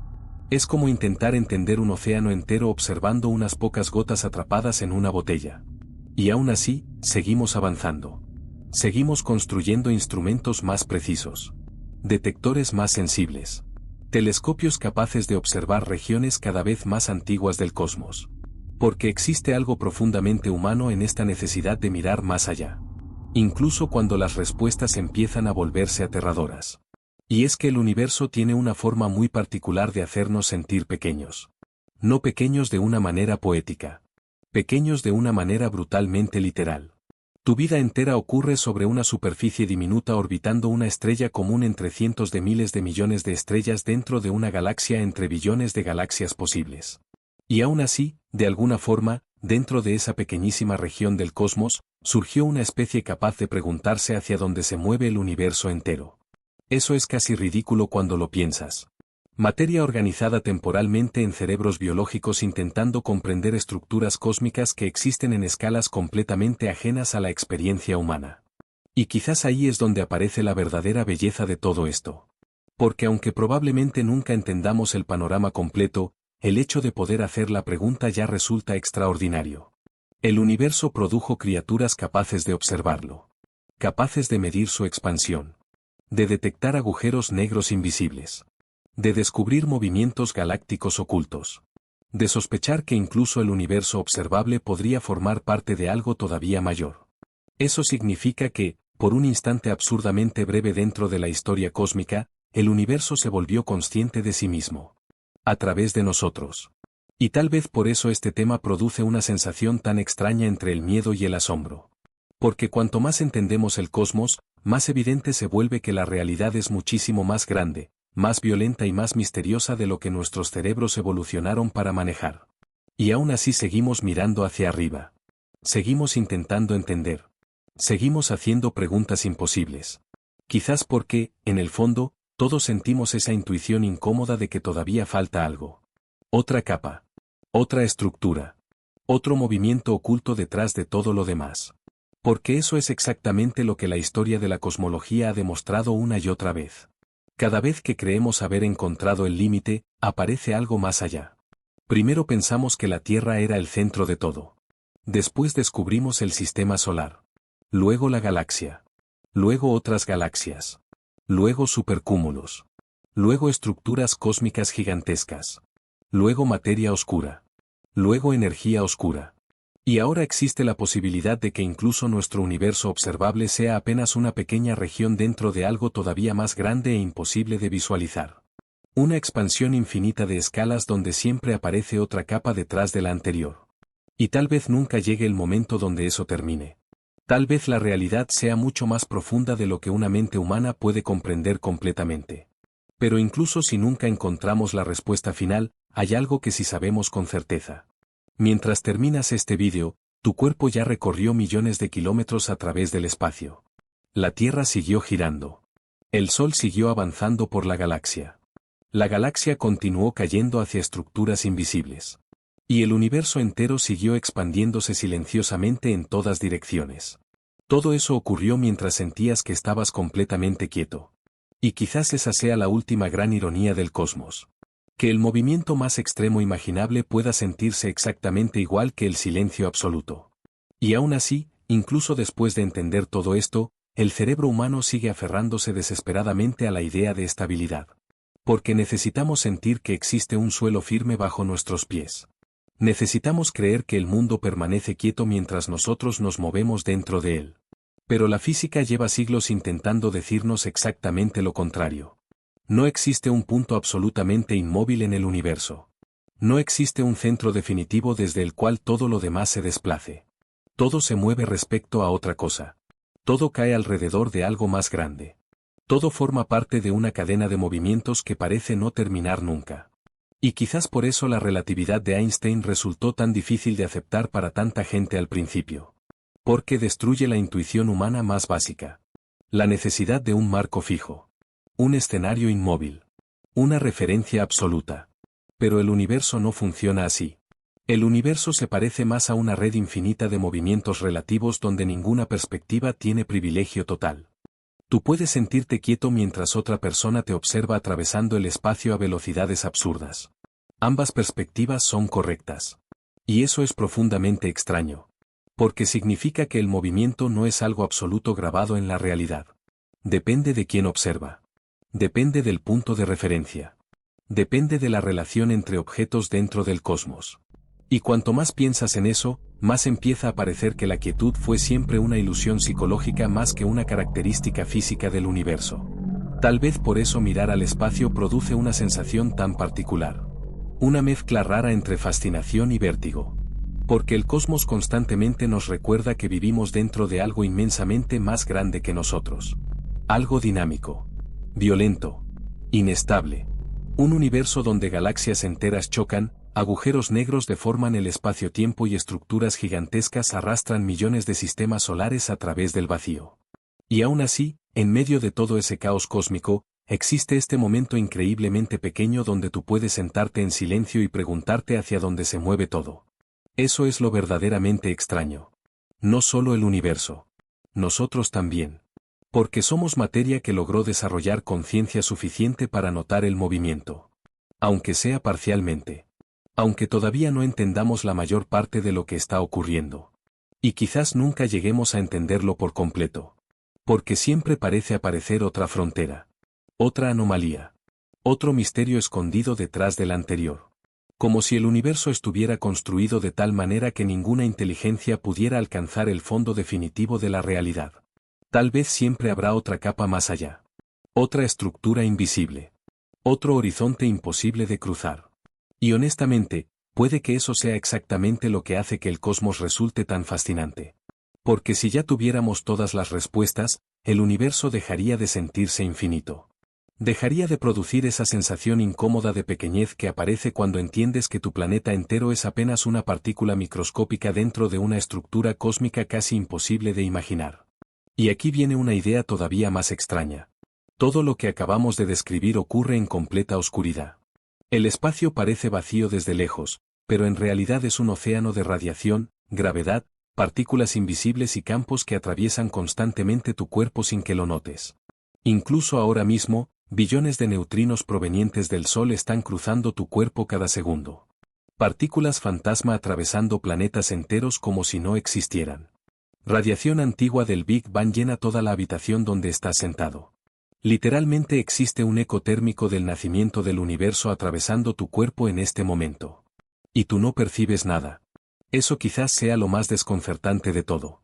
Speaker 1: Es como intentar entender un océano entero observando unas pocas gotas atrapadas en una botella. Y aún así, seguimos avanzando. Seguimos construyendo instrumentos más precisos. Detectores más sensibles. Telescopios capaces de observar regiones cada vez más antiguas del cosmos. Porque existe algo profundamente humano en esta necesidad de mirar más allá. Incluso cuando las respuestas empiezan a volverse aterradoras. Y es que el universo tiene una forma muy particular de hacernos sentir pequeños. No pequeños de una manera poética. Pequeños de una manera brutalmente literal. Tu vida entera ocurre sobre una superficie diminuta orbitando una estrella común entre cientos de miles de millones de estrellas dentro de una galaxia entre billones de galaxias posibles. Y aún así, de alguna forma, dentro de esa pequeñísima región del cosmos, surgió una especie capaz de preguntarse hacia dónde se mueve el universo entero. Eso es casi ridículo cuando lo piensas. Materia organizada temporalmente en cerebros biológicos intentando comprender estructuras cósmicas que existen en escalas completamente ajenas a la experiencia humana. Y quizás ahí es donde aparece la verdadera belleza de todo esto. Porque aunque probablemente nunca entendamos el panorama completo, el hecho de poder hacer la pregunta ya resulta extraordinario. El universo produjo criaturas capaces de observarlo. Capaces de medir su expansión. De detectar agujeros negros invisibles. De descubrir movimientos galácticos ocultos. De sospechar que incluso el universo observable podría formar parte de algo todavía mayor. Eso significa que, por un instante absurdamente breve dentro de la historia cósmica, el universo se volvió consciente de sí mismo. A través de nosotros. Y tal vez por eso este tema produce una sensación tan extraña entre el miedo y el asombro. Porque cuanto más entendemos el cosmos, más evidente se vuelve que la realidad es muchísimo más grande, más violenta y más misteriosa de lo que nuestros cerebros evolucionaron para manejar. Y aún así seguimos mirando hacia arriba. Seguimos intentando entender. Seguimos haciendo preguntas imposibles. Quizás porque, en el fondo, todos sentimos esa intuición incómoda de que todavía falta algo. Otra capa. Otra estructura. Otro movimiento oculto detrás de todo lo demás. Porque eso es exactamente lo que la historia de la cosmología ha demostrado una y otra vez. Cada vez que creemos haber encontrado el límite, aparece algo más allá. Primero pensamos que la Tierra era el centro de todo. Después descubrimos el sistema solar. Luego la galaxia. Luego otras galaxias. Luego supercúmulos. Luego estructuras cósmicas gigantescas. Luego materia oscura. Luego energía oscura. Y ahora existe la posibilidad de que incluso nuestro universo observable sea apenas una pequeña región dentro de algo todavía más grande e imposible de visualizar. Una expansión infinita de escalas donde siempre aparece otra capa detrás de la anterior. Y tal vez nunca llegue el momento donde eso termine. Tal vez la realidad sea mucho más profunda de lo que una mente humana puede comprender completamente. Pero incluso si nunca encontramos la respuesta final, hay algo que sí sabemos con certeza. Mientras terminas este vídeo, tu cuerpo ya recorrió millones de kilómetros a través del espacio. La Tierra siguió girando. El Sol siguió avanzando por la galaxia. La galaxia continuó cayendo hacia estructuras invisibles. Y el universo entero siguió expandiéndose silenciosamente en todas direcciones. Todo eso ocurrió mientras sentías que estabas completamente quieto. Y quizás esa sea la última gran ironía del cosmos. Que el movimiento más extremo imaginable pueda sentirse exactamente igual que el silencio absoluto. Y aún así, incluso después de entender todo esto, el cerebro humano sigue aferrándose desesperadamente a la idea de estabilidad. Porque necesitamos sentir que existe un suelo firme bajo nuestros pies. Necesitamos creer que el mundo permanece quieto mientras nosotros nos movemos dentro de él. Pero la física lleva siglos intentando decirnos exactamente lo contrario. No existe un punto absolutamente inmóvil en el universo. No existe un centro definitivo desde el cual todo lo demás se desplace. Todo se mueve respecto a otra cosa. Todo cae alrededor de algo más grande. Todo forma parte de una cadena de movimientos que parece no terminar nunca. Y quizás por eso la relatividad de Einstein resultó tan difícil de aceptar para tanta gente al principio. Porque destruye la intuición humana más básica. La necesidad de un marco fijo. Un escenario inmóvil. Una referencia absoluta. Pero el universo no funciona así. El universo se parece más a una red infinita de movimientos relativos donde ninguna perspectiva tiene privilegio total. Tú puedes sentirte quieto mientras otra persona te observa atravesando el espacio a velocidades absurdas. Ambas perspectivas son correctas. Y eso es profundamente extraño. Porque significa que el movimiento no es algo absoluto grabado en la realidad. Depende de quién observa. Depende del punto de referencia. Depende de la relación entre objetos dentro del cosmos. Y cuanto más piensas en eso, más empieza a parecer que la quietud fue siempre una ilusión psicológica más que una característica física del universo. Tal vez por eso mirar al espacio produce una sensación tan particular. Una mezcla rara entre fascinación y vértigo. Porque el cosmos constantemente nos recuerda que vivimos dentro de algo inmensamente más grande que nosotros. Algo dinámico. Violento. Inestable. Un universo donde galaxias enteras chocan, agujeros negros deforman el espacio-tiempo y estructuras gigantescas arrastran millones de sistemas solares a través del vacío. Y aún así, en medio de todo ese caos cósmico, existe este momento increíblemente pequeño donde tú puedes sentarte en silencio y preguntarte hacia dónde se mueve todo. Eso es lo verdaderamente extraño. No solo el universo. Nosotros también. Porque somos materia que logró desarrollar conciencia suficiente para notar el movimiento. Aunque sea parcialmente. Aunque todavía no entendamos la mayor parte de lo que está ocurriendo. Y quizás nunca lleguemos a entenderlo por completo. Porque siempre parece aparecer otra frontera. Otra anomalía. Otro misterio escondido detrás del anterior. Como si el universo estuviera construido de tal manera que ninguna inteligencia pudiera alcanzar el fondo definitivo de la realidad. Tal vez siempre habrá otra capa más allá. Otra estructura invisible. Otro horizonte imposible de cruzar. Y honestamente, puede que eso sea exactamente lo que hace que el cosmos resulte tan fascinante. Porque si ya tuviéramos todas las respuestas, el universo dejaría de sentirse infinito. Dejaría de producir esa sensación incómoda de pequeñez que aparece cuando entiendes que tu planeta entero es apenas una partícula microscópica dentro de una estructura cósmica casi imposible de imaginar. Y aquí viene una idea todavía más extraña. Todo lo que acabamos de describir ocurre en completa oscuridad. El espacio parece vacío desde lejos, pero en realidad es un océano de radiación, gravedad, partículas invisibles y campos que atraviesan constantemente tu cuerpo sin que lo notes. Incluso ahora mismo, billones de neutrinos provenientes del Sol están cruzando tu cuerpo cada segundo. Partículas fantasma atravesando planetas enteros como si no existieran. Radiación antigua del Big Bang llena toda la habitación donde estás sentado. Literalmente existe un eco térmico del nacimiento del universo atravesando tu cuerpo en este momento. Y tú no percibes nada. Eso quizás sea lo más desconcertante de todo.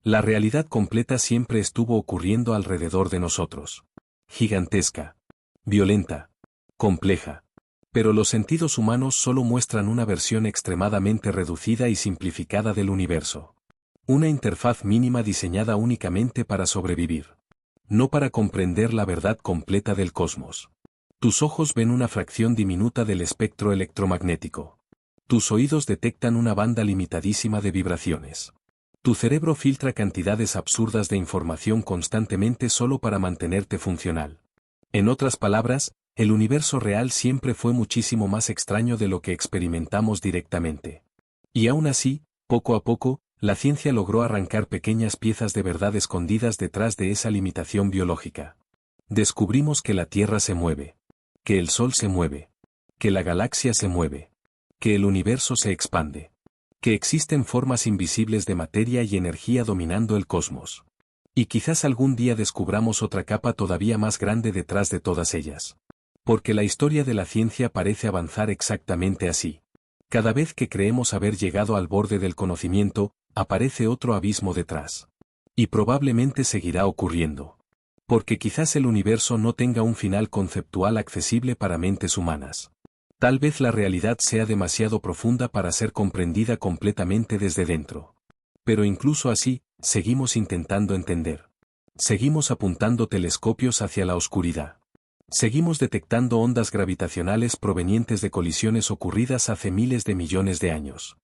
Speaker 1: La realidad completa siempre estuvo ocurriendo alrededor de nosotros. Gigantesca. Violenta. Compleja. Pero los sentidos humanos solo muestran una versión extremadamente reducida y simplificada del universo. Una interfaz mínima diseñada únicamente para sobrevivir. No para comprender la verdad completa del cosmos. Tus ojos ven una fracción diminuta del espectro electromagnético. Tus oídos detectan una banda limitadísima de vibraciones. Tu cerebro filtra cantidades absurdas de información constantemente solo para mantenerte funcional. En otras palabras, el universo real siempre fue muchísimo más extraño de lo que experimentamos directamente. Y aún así, poco a poco, la ciencia logró arrancar pequeñas piezas de verdad escondidas detrás de esa limitación biológica. Descubrimos que la Tierra se mueve. Que el Sol se mueve. Que la galaxia se mueve. Que el universo se expande. Que existen formas invisibles de materia y energía dominando el cosmos. Y quizás algún día descubramos otra capa todavía más grande detrás de todas ellas. Porque la historia de la ciencia parece avanzar exactamente así. Cada vez que creemos haber llegado al borde del conocimiento, aparece otro abismo detrás. Y probablemente seguirá ocurriendo. Porque quizás el universo no tenga un final conceptual accesible para mentes humanas. Tal vez la realidad sea demasiado profunda para ser comprendida completamente desde dentro. Pero incluso así, seguimos intentando entender. Seguimos apuntando telescopios hacia la oscuridad. Seguimos detectando ondas gravitacionales provenientes de colisiones ocurridas hace miles de millones de años.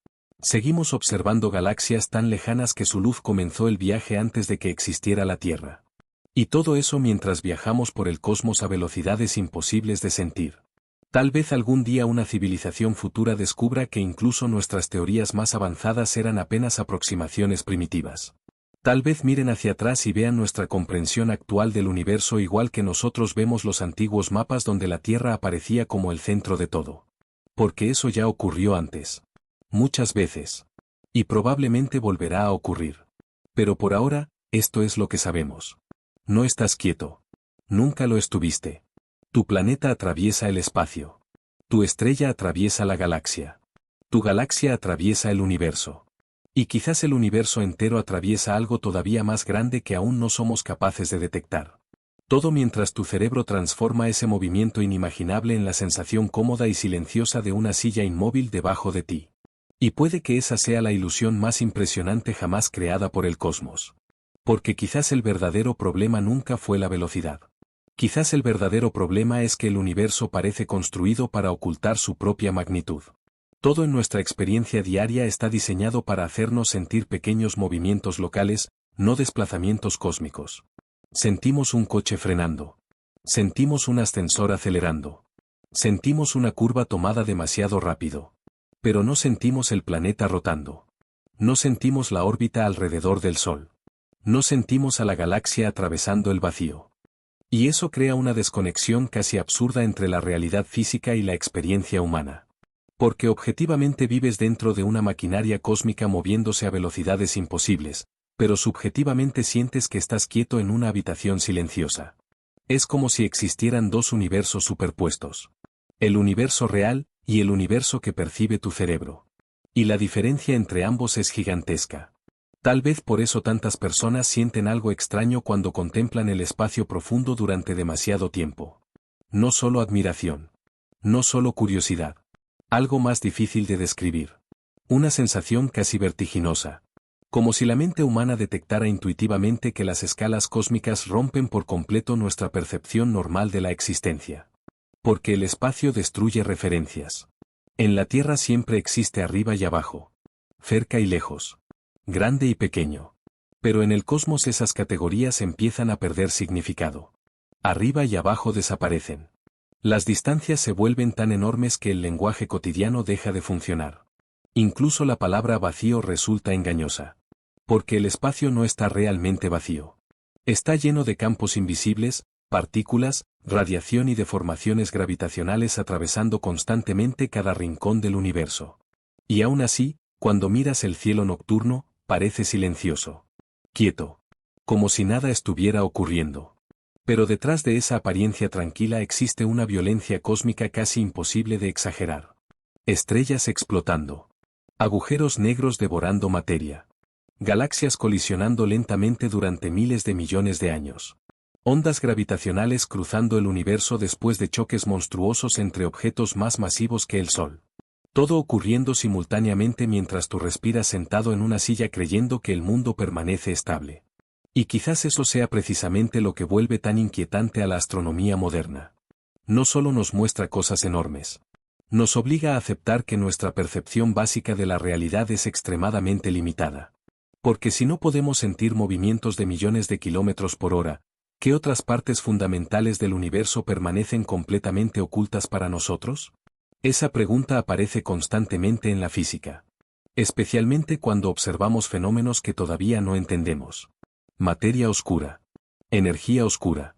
Speaker 1: Seguimos observando galaxias tan lejanas que su luz comenzó el viaje antes de que existiera la Tierra. Y todo eso mientras viajamos por el cosmos a velocidades imposibles de sentir. Tal vez algún día una civilización futura descubra que incluso nuestras teorías más avanzadas eran apenas aproximaciones primitivas. Tal vez miren hacia atrás y vean nuestra comprensión actual del universo igual que nosotros vemos los antiguos mapas donde la Tierra aparecía como el centro de todo. Porque eso ya ocurrió antes. Muchas veces. Y probablemente volverá a ocurrir. Pero por ahora, esto es lo que sabemos. No estás quieto. Nunca lo estuviste. Tu planeta atraviesa el espacio. Tu estrella atraviesa la galaxia. Tu galaxia atraviesa el universo. Y quizás el universo entero atraviesa algo todavía más grande que aún no somos capaces de detectar. Todo mientras tu cerebro transforma ese movimiento inimaginable en la sensación cómoda y silenciosa de una silla inmóvil debajo de ti. Y puede que esa sea la ilusión más impresionante jamás creada por el cosmos. Porque quizás el verdadero problema nunca fue la velocidad. Quizás el verdadero problema es que el universo parece construido para ocultar su propia magnitud. Todo en nuestra experiencia diaria está diseñado para hacernos sentir pequeños movimientos locales, no desplazamientos cósmicos. Sentimos un coche frenando. Sentimos un ascensor acelerando. Sentimos una curva tomada demasiado rápido. Pero no sentimos el planeta rotando. No sentimos la órbita alrededor del Sol. No sentimos a la galaxia atravesando el vacío. Y eso crea una desconexión casi absurda entre la realidad física y la experiencia humana. Porque objetivamente vives dentro de una maquinaria cósmica moviéndose a velocidades imposibles, pero subjetivamente sientes que estás quieto en una habitación silenciosa. Es como si existieran dos universos superpuestos. El universo real y el universo que percibe tu cerebro. Y la diferencia entre ambos es gigantesca. Tal vez por eso tantas personas sienten algo extraño cuando contemplan el espacio profundo durante demasiado tiempo. No solo admiración. No solo curiosidad. Algo más difícil de describir. Una sensación casi vertiginosa. Como si la mente humana detectara intuitivamente que las escalas cósmicas rompen por completo nuestra percepción normal de la existencia. Porque el espacio destruye referencias. En la Tierra siempre existe arriba y abajo. Cerca y lejos. Grande y pequeño. Pero en el cosmos esas categorías empiezan a perder significado. Arriba y abajo desaparecen. Las distancias se vuelven tan enormes que el lenguaje cotidiano deja de funcionar. Incluso la palabra vacío resulta engañosa. Porque el espacio no está realmente vacío. Está lleno de campos invisibles, partículas, radiación y deformaciones gravitacionales atravesando constantemente cada rincón del universo. Y aún así, cuando miras el cielo nocturno, parece silencioso. Quieto. Como si nada estuviera ocurriendo. Pero detrás de esa apariencia tranquila existe una violencia cósmica casi imposible de exagerar. Estrellas explotando. Agujeros negros devorando materia. Galaxias colisionando lentamente durante miles de millones de años. Ondas gravitacionales cruzando el universo después de choques monstruosos entre objetos más masivos que el Sol. Todo ocurriendo simultáneamente mientras tú respiras sentado en una silla creyendo que el mundo permanece estable. Y quizás eso sea precisamente lo que vuelve tan inquietante a la astronomía moderna. No solo nos muestra cosas enormes. Nos obliga a aceptar que nuestra percepción básica de la realidad es extremadamente limitada. Porque si no podemos sentir movimientos de millones de kilómetros por hora, ¿qué otras partes fundamentales del universo permanecen completamente ocultas para nosotros? Esa pregunta aparece constantemente en la física. Especialmente cuando observamos fenómenos que todavía no entendemos. Materia oscura. Energía oscura.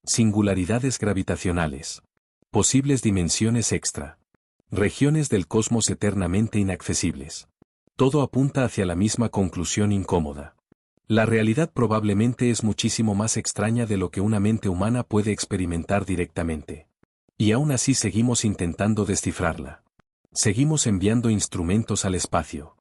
Speaker 1: Singularidades gravitacionales. Posibles dimensiones extra. Regiones del cosmos eternamente inaccesibles. Todo apunta hacia la misma conclusión incómoda. La realidad probablemente es muchísimo más extraña de lo que una mente humana puede experimentar directamente. Y aún así seguimos intentando descifrarla. Seguimos enviando instrumentos al espacio.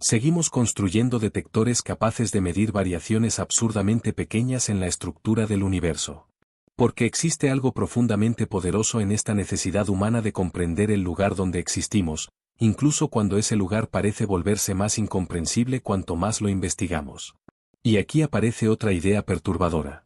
Speaker 1: Seguimos construyendo detectores capaces de medir variaciones absurdamente pequeñas en la estructura del universo. Porque existe algo profundamente poderoso en esta necesidad humana de comprender el lugar donde existimos, incluso cuando ese lugar parece volverse más incomprensible cuanto más lo investigamos. Y aquí aparece otra idea perturbadora.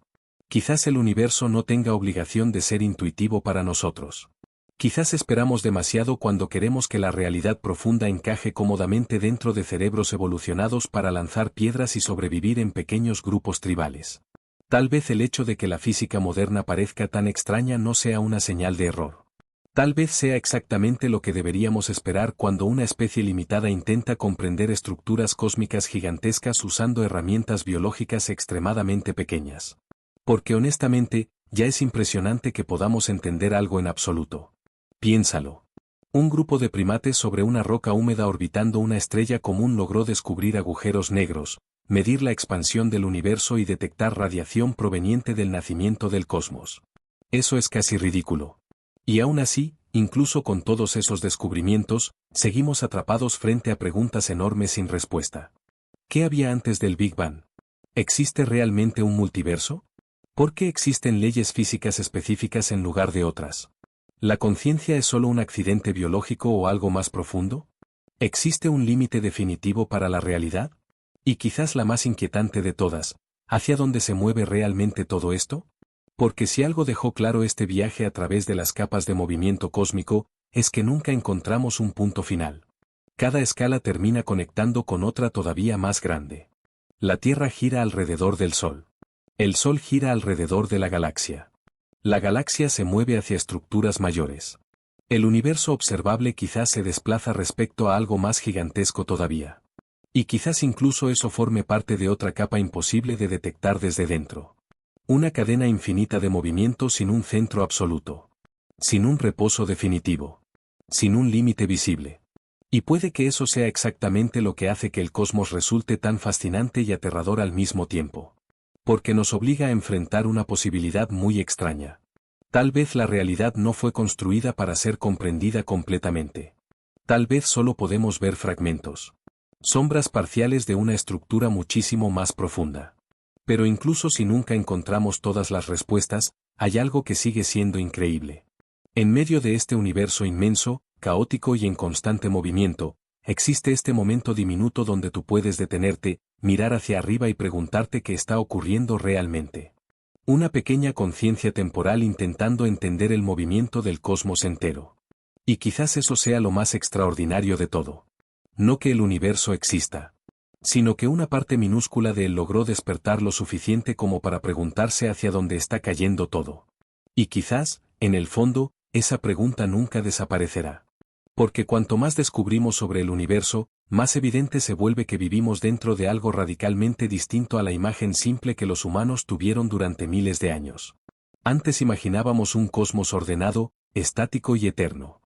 Speaker 1: Quizás el universo no tenga obligación de ser intuitivo para nosotros. Quizás esperamos demasiado cuando queremos que la realidad profunda encaje cómodamente dentro de cerebros evolucionados para lanzar piedras y sobrevivir en pequeños grupos tribales. Tal vez el hecho de que la física moderna parezca tan extraña no sea una señal de error. Tal vez sea exactamente lo que deberíamos esperar cuando una especie limitada intenta comprender estructuras cósmicas gigantescas usando herramientas biológicas extremadamente pequeñas. Porque honestamente, ya es impresionante que podamos entender algo en absoluto. Piénsalo. Un grupo de primates sobre una roca húmeda orbitando una estrella común logró descubrir agujeros negros, medir la expansión del universo y detectar radiación proveniente del nacimiento del cosmos. Eso es casi ridículo. Y aún así, incluso con todos esos descubrimientos, seguimos atrapados frente a preguntas enormes sin respuesta. ¿Qué había antes del Big Bang? ¿Existe realmente un multiverso? ¿Por qué existen leyes físicas específicas en lugar de otras? ¿La conciencia es solo un accidente biológico o algo más profundo? ¿Existe un límite definitivo para la realidad? Y quizás la más inquietante de todas, ¿hacia dónde se mueve realmente todo esto? Porque si algo dejó claro este viaje a través de las capas de movimiento cósmico, es que nunca encontramos un punto final. Cada escala termina conectando con otra todavía más grande. La Tierra gira alrededor del Sol. El Sol gira alrededor de la galaxia. La galaxia se mueve hacia estructuras mayores. El universo observable quizás se desplaza respecto a algo más gigantesco todavía. Y quizás incluso eso forme parte de otra capa imposible de detectar desde dentro. Una cadena infinita de movimiento sin un centro absoluto. Sin un reposo definitivo. Sin un límite visible. Y puede que eso sea exactamente lo que hace que el cosmos resulte tan fascinante y aterrador al mismo tiempo. Porque nos obliga a enfrentar una posibilidad muy extraña. Tal vez la realidad no fue construida para ser comprendida completamente. Tal vez solo podemos ver fragmentos. Sombras parciales de una estructura muchísimo más profunda. Pero incluso si nunca encontramos todas las respuestas, hay algo que sigue siendo increíble. En medio de este universo inmenso, caótico y en constante movimiento, existe este momento diminuto donde tú puedes detenerte, mirar hacia arriba y preguntarte qué está ocurriendo realmente. Una pequeña conciencia temporal intentando entender el movimiento del cosmos entero. Y quizás eso sea lo más extraordinario de todo. No que el universo exista, sino que una parte minúscula de él logró despertar lo suficiente como para preguntarse hacia dónde está cayendo todo. Y quizás, en el fondo, esa pregunta nunca desaparecerá. Porque cuanto más descubrimos sobre el universo, más evidente se vuelve que vivimos dentro de algo radicalmente distinto a la imagen simple que los humanos tuvieron durante miles de años. Antes imaginábamos un cosmos ordenado, estático y eterno.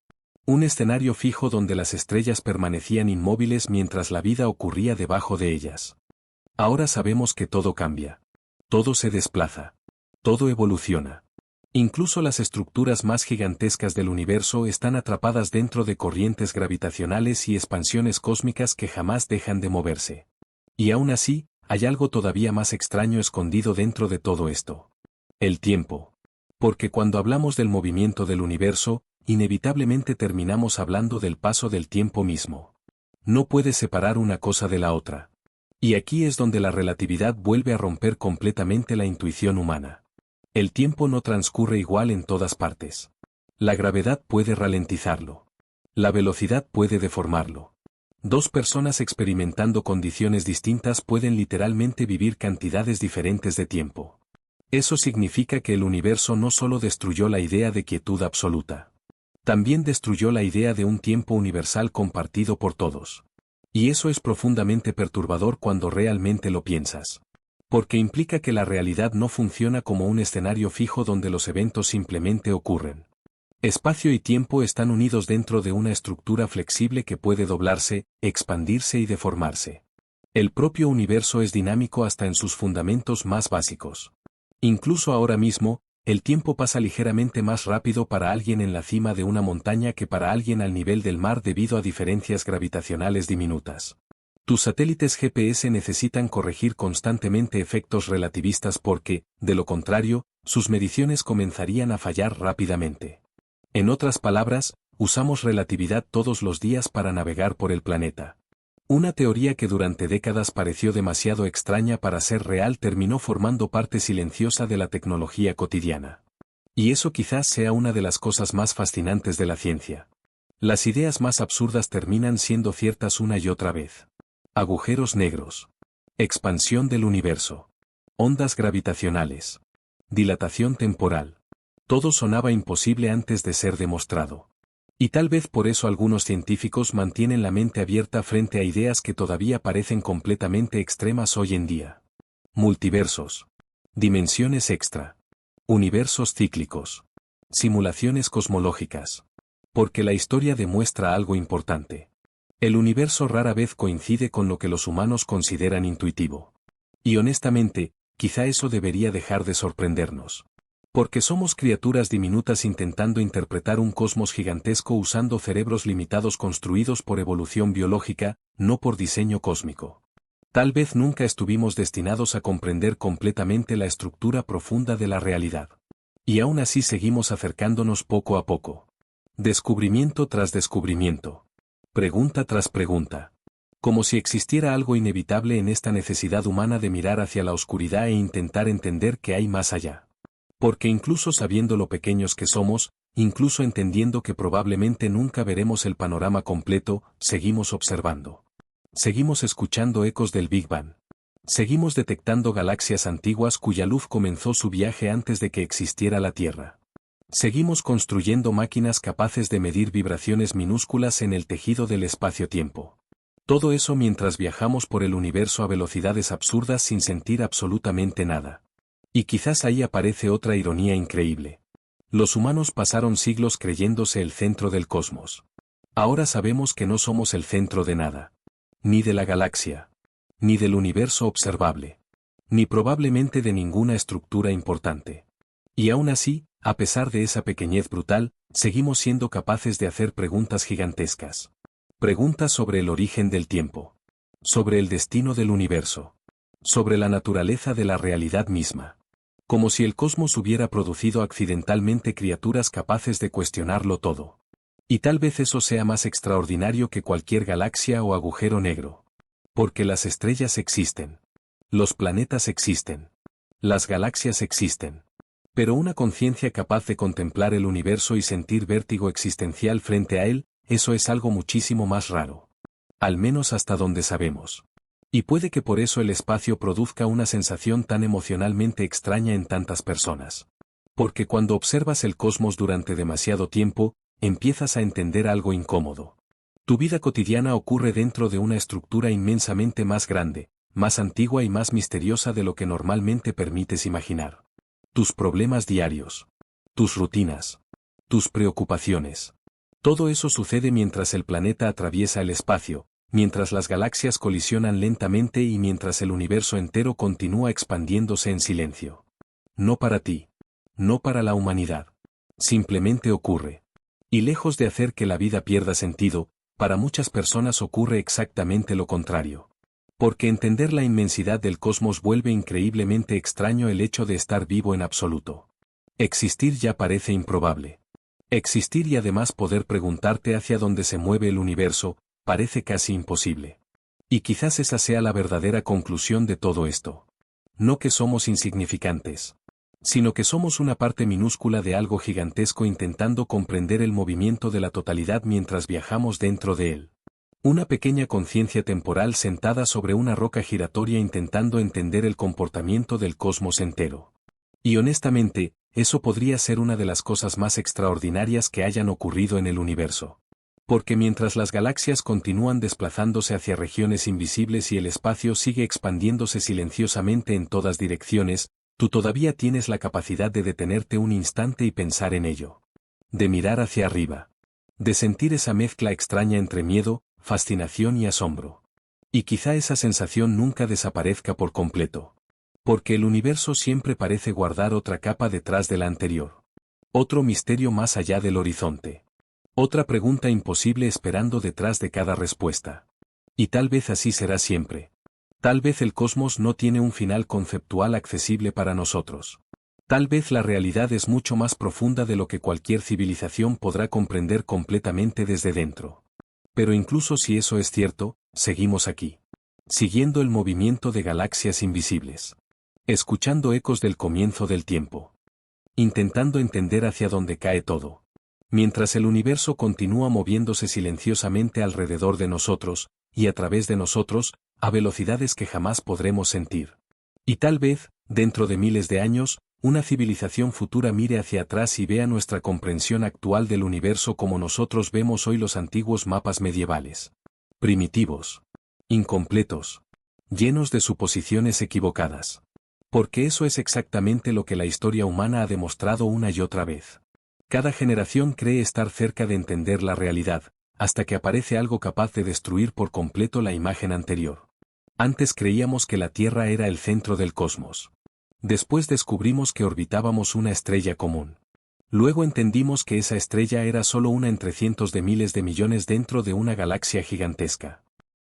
Speaker 1: Un escenario fijo donde las estrellas permanecían inmóviles mientras la vida ocurría debajo de ellas. Ahora sabemos que todo cambia. Todo se desplaza. Todo evoluciona. Incluso las estructuras más gigantescas del universo están atrapadas dentro de corrientes gravitacionales y expansiones cósmicas que jamás dejan de moverse. Y aún así, hay algo todavía más extraño escondido dentro de todo esto. El tiempo. Porque cuando hablamos del movimiento del universo, inevitablemente terminamos hablando del paso del tiempo mismo. No puedes separar una cosa de la otra. Y aquí es donde la relatividad vuelve a romper completamente la intuición humana. El tiempo no transcurre igual en todas partes. La gravedad puede ralentizarlo. La velocidad puede deformarlo. Dos personas experimentando condiciones distintas pueden literalmente vivir cantidades diferentes de tiempo. Eso significa que el universo no solo destruyó la idea de quietud absoluta. También destruyó la idea de un tiempo universal compartido por todos. Y eso es profundamente perturbador cuando realmente lo piensas. Porque implica que la realidad no funciona como un escenario fijo donde los eventos simplemente ocurren. Espacio y tiempo están unidos dentro de una estructura flexible que puede doblarse, expandirse y deformarse. El propio universo es dinámico hasta en sus fundamentos más básicos. Incluso ahora mismo, el tiempo pasa ligeramente más rápido para alguien en la cima de una montaña que para alguien al nivel del mar debido a diferencias gravitacionales diminutas. Tus satélites GPS necesitan corregir constantemente efectos relativistas porque, de lo contrario, sus mediciones comenzarían a fallar rápidamente. En otras palabras, usamos relatividad todos los días para navegar por el planeta. Una teoría que durante décadas pareció demasiado extraña para ser real terminó formando parte silenciosa de la tecnología cotidiana. Y eso quizás sea una de las cosas más fascinantes de la ciencia. Las ideas más absurdas terminan siendo ciertas una y otra vez. Agujeros negros. Expansión del universo. Ondas gravitacionales. Dilatación temporal. Todo sonaba imposible antes de ser demostrado. Y tal vez por eso algunos científicos mantienen la mente abierta frente a ideas que todavía parecen completamente extremas hoy en día. Multiversos. Dimensiones extra. Universos cíclicos. Simulaciones cosmológicas. Porque la historia demuestra algo importante. El universo rara vez coincide con lo que los humanos consideran intuitivo. Y honestamente, quizá eso debería dejar de sorprendernos. Porque somos criaturas diminutas intentando interpretar un cosmos gigantesco usando cerebros limitados construidos por evolución biológica, no por diseño cósmico. Tal vez nunca estuvimos destinados a comprender completamente la estructura profunda de la realidad. Y aún así seguimos acercándonos poco a poco. Descubrimiento tras descubrimiento. Pregunta tras pregunta. Como si existiera algo inevitable en esta necesidad humana de mirar hacia la oscuridad e intentar entender qué hay más allá. Porque incluso sabiendo lo pequeños que somos, incluso entendiendo que probablemente nunca veremos el panorama completo, seguimos observando. Seguimos escuchando ecos del Big Bang. Seguimos detectando galaxias antiguas cuya luz comenzó su viaje antes de que existiera la Tierra. Seguimos construyendo máquinas capaces de medir vibraciones minúsculas en el tejido del espacio-tiempo. Todo eso mientras viajamos por el universo a velocidades absurdas sin sentir absolutamente nada. Y quizás ahí aparece otra ironía increíble. Los humanos pasaron siglos creyéndose el centro del cosmos. Ahora sabemos que no somos el centro de nada. Ni de la galaxia. Ni del universo observable. Ni probablemente de ninguna estructura importante. Y aún así, a pesar de esa pequeñez brutal, seguimos siendo capaces de hacer preguntas gigantescas. Preguntas sobre el origen del tiempo. Sobre el destino del universo. Sobre la naturaleza de la realidad misma. Como si el cosmos hubiera producido accidentalmente criaturas capaces de cuestionarlo todo. Y tal vez eso sea más extraordinario que cualquier galaxia o agujero negro. Porque las estrellas existen. Los planetas existen. Las galaxias existen. Pero una conciencia capaz de contemplar el universo y sentir vértigo existencial frente a él, eso es algo muchísimo más raro. Al menos hasta donde sabemos. Y puede que por eso el espacio produzca una sensación tan emocionalmente extraña en tantas personas. Porque cuando observas el cosmos durante demasiado tiempo, empiezas a entender algo incómodo. Tu vida cotidiana ocurre dentro de una estructura inmensamente más grande, más antigua y más misteriosa de lo que normalmente permites imaginar. Tus problemas diarios. Tus rutinas. Tus preocupaciones. Todo eso sucede mientras el planeta atraviesa el espacio, mientras las galaxias colisionan lentamente y mientras el universo entero continúa expandiéndose en silencio. No para ti. No para la humanidad. Simplemente ocurre. Y lejos de hacer que la vida pierda sentido, para muchas personas ocurre exactamente lo contrario. Porque entender la inmensidad del cosmos vuelve increíblemente extraño el hecho de estar vivo en absoluto. Existir ya parece improbable. Existir y además poder preguntarte hacia dónde se mueve el universo, parece casi imposible. Y quizás esa sea la verdadera conclusión de todo esto. No que somos insignificantes. Sino que somos una parte minúscula de algo gigantesco intentando comprender el movimiento de la totalidad mientras viajamos dentro de él. Una pequeña conciencia temporal sentada sobre una roca giratoria intentando entender el comportamiento del cosmos entero. Y honestamente, eso podría ser una de las cosas más extraordinarias que hayan ocurrido en el universo. Porque mientras las galaxias continúan desplazándose hacia regiones invisibles y el espacio sigue expandiéndose silenciosamente en todas direcciones, tú todavía tienes la capacidad de detenerte un instante y pensar en ello. De mirar hacia arriba. De sentir esa mezcla extraña entre miedo, fascinación y asombro. Y quizá esa sensación nunca desaparezca por completo. Porque el universo siempre parece guardar otra capa detrás de la anterior. Otro misterio más allá del horizonte. Otra pregunta imposible esperando detrás de cada respuesta. Y tal vez así será siempre. Tal vez el cosmos no tiene un final conceptual accesible para nosotros. Tal vez la realidad es mucho más profunda de lo que cualquier civilización podrá comprender completamente desde dentro. Pero incluso si eso es cierto, seguimos aquí. Siguiendo el movimiento de galaxias invisibles. Escuchando ecos del comienzo del tiempo. Intentando entender hacia dónde cae todo. Mientras el universo continúa moviéndose silenciosamente alrededor de nosotros, y a través de nosotros, a velocidades que jamás podremos sentir. Y tal vez, dentro de miles de años, una civilización futura mire hacia atrás y vea nuestra comprensión actual del universo como nosotros vemos hoy los antiguos mapas medievales. Primitivos. Incompletos. Llenos de suposiciones equivocadas. Porque eso es exactamente lo que la historia humana ha demostrado una y otra vez. Cada generación cree estar cerca de entender la realidad, hasta que aparece algo capaz de destruir por completo la imagen anterior. Antes creíamos que la Tierra era el centro del cosmos. Después descubrimos que orbitábamos una estrella común. Luego entendimos que esa estrella era solo una entre cientos de miles de millones dentro de una galaxia gigantesca.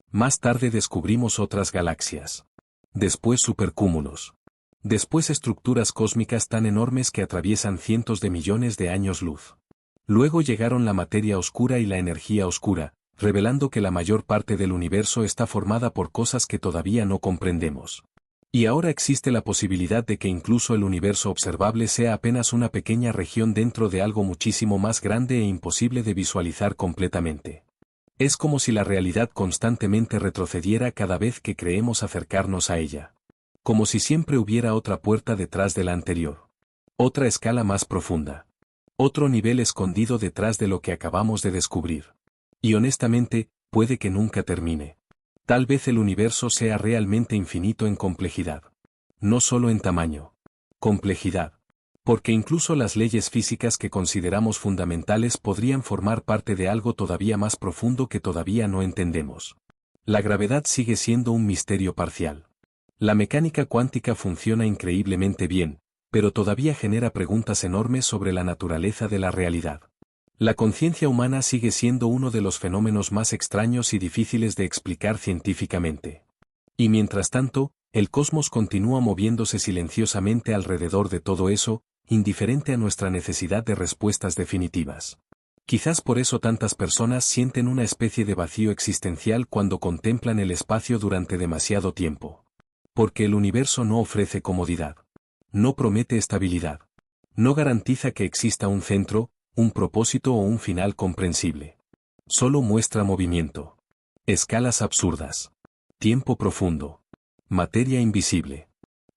Speaker 1: Más tarde descubrimos otras galaxias. Después supercúmulos. Después estructuras cósmicas tan enormes que atraviesan cientos de millones de años luz. Luego llegaron la materia oscura y la energía oscura, revelando que la mayor parte del universo está formada por cosas que todavía no comprendemos. Y ahora existe la posibilidad de que incluso el universo observable sea apenas una pequeña región dentro de algo muchísimo más grande e imposible de visualizar completamente. Es como si la realidad constantemente retrocediera cada vez que creemos acercarnos a ella. Como si siempre hubiera otra puerta detrás de la anterior. Otra escala más profunda. Otro nivel escondido detrás de lo que acabamos de descubrir. Y honestamente, puede que nunca termine. Tal vez el universo sea realmente infinito en complejidad. No solo en tamaño. Complejidad. Porque incluso las leyes físicas que consideramos fundamentales podrían formar parte de algo todavía más profundo que todavía no entendemos. La gravedad sigue siendo un misterio parcial. La mecánica cuántica funciona increíblemente bien, pero todavía genera preguntas enormes sobre la naturaleza de la realidad. La conciencia humana sigue siendo uno de los fenómenos más extraños y difíciles de explicar científicamente. Y mientras tanto, el cosmos continúa moviéndose silenciosamente alrededor de todo eso, indiferente a nuestra necesidad de respuestas definitivas. Quizás por eso tantas personas sienten una especie de vacío existencial cuando contemplan el espacio durante demasiado tiempo. Porque el universo no ofrece comodidad. No promete estabilidad. No garantiza que exista un centro, un propósito o un final comprensible. Solo muestra movimiento. Escalas absurdas. Tiempo profundo. Materia invisible.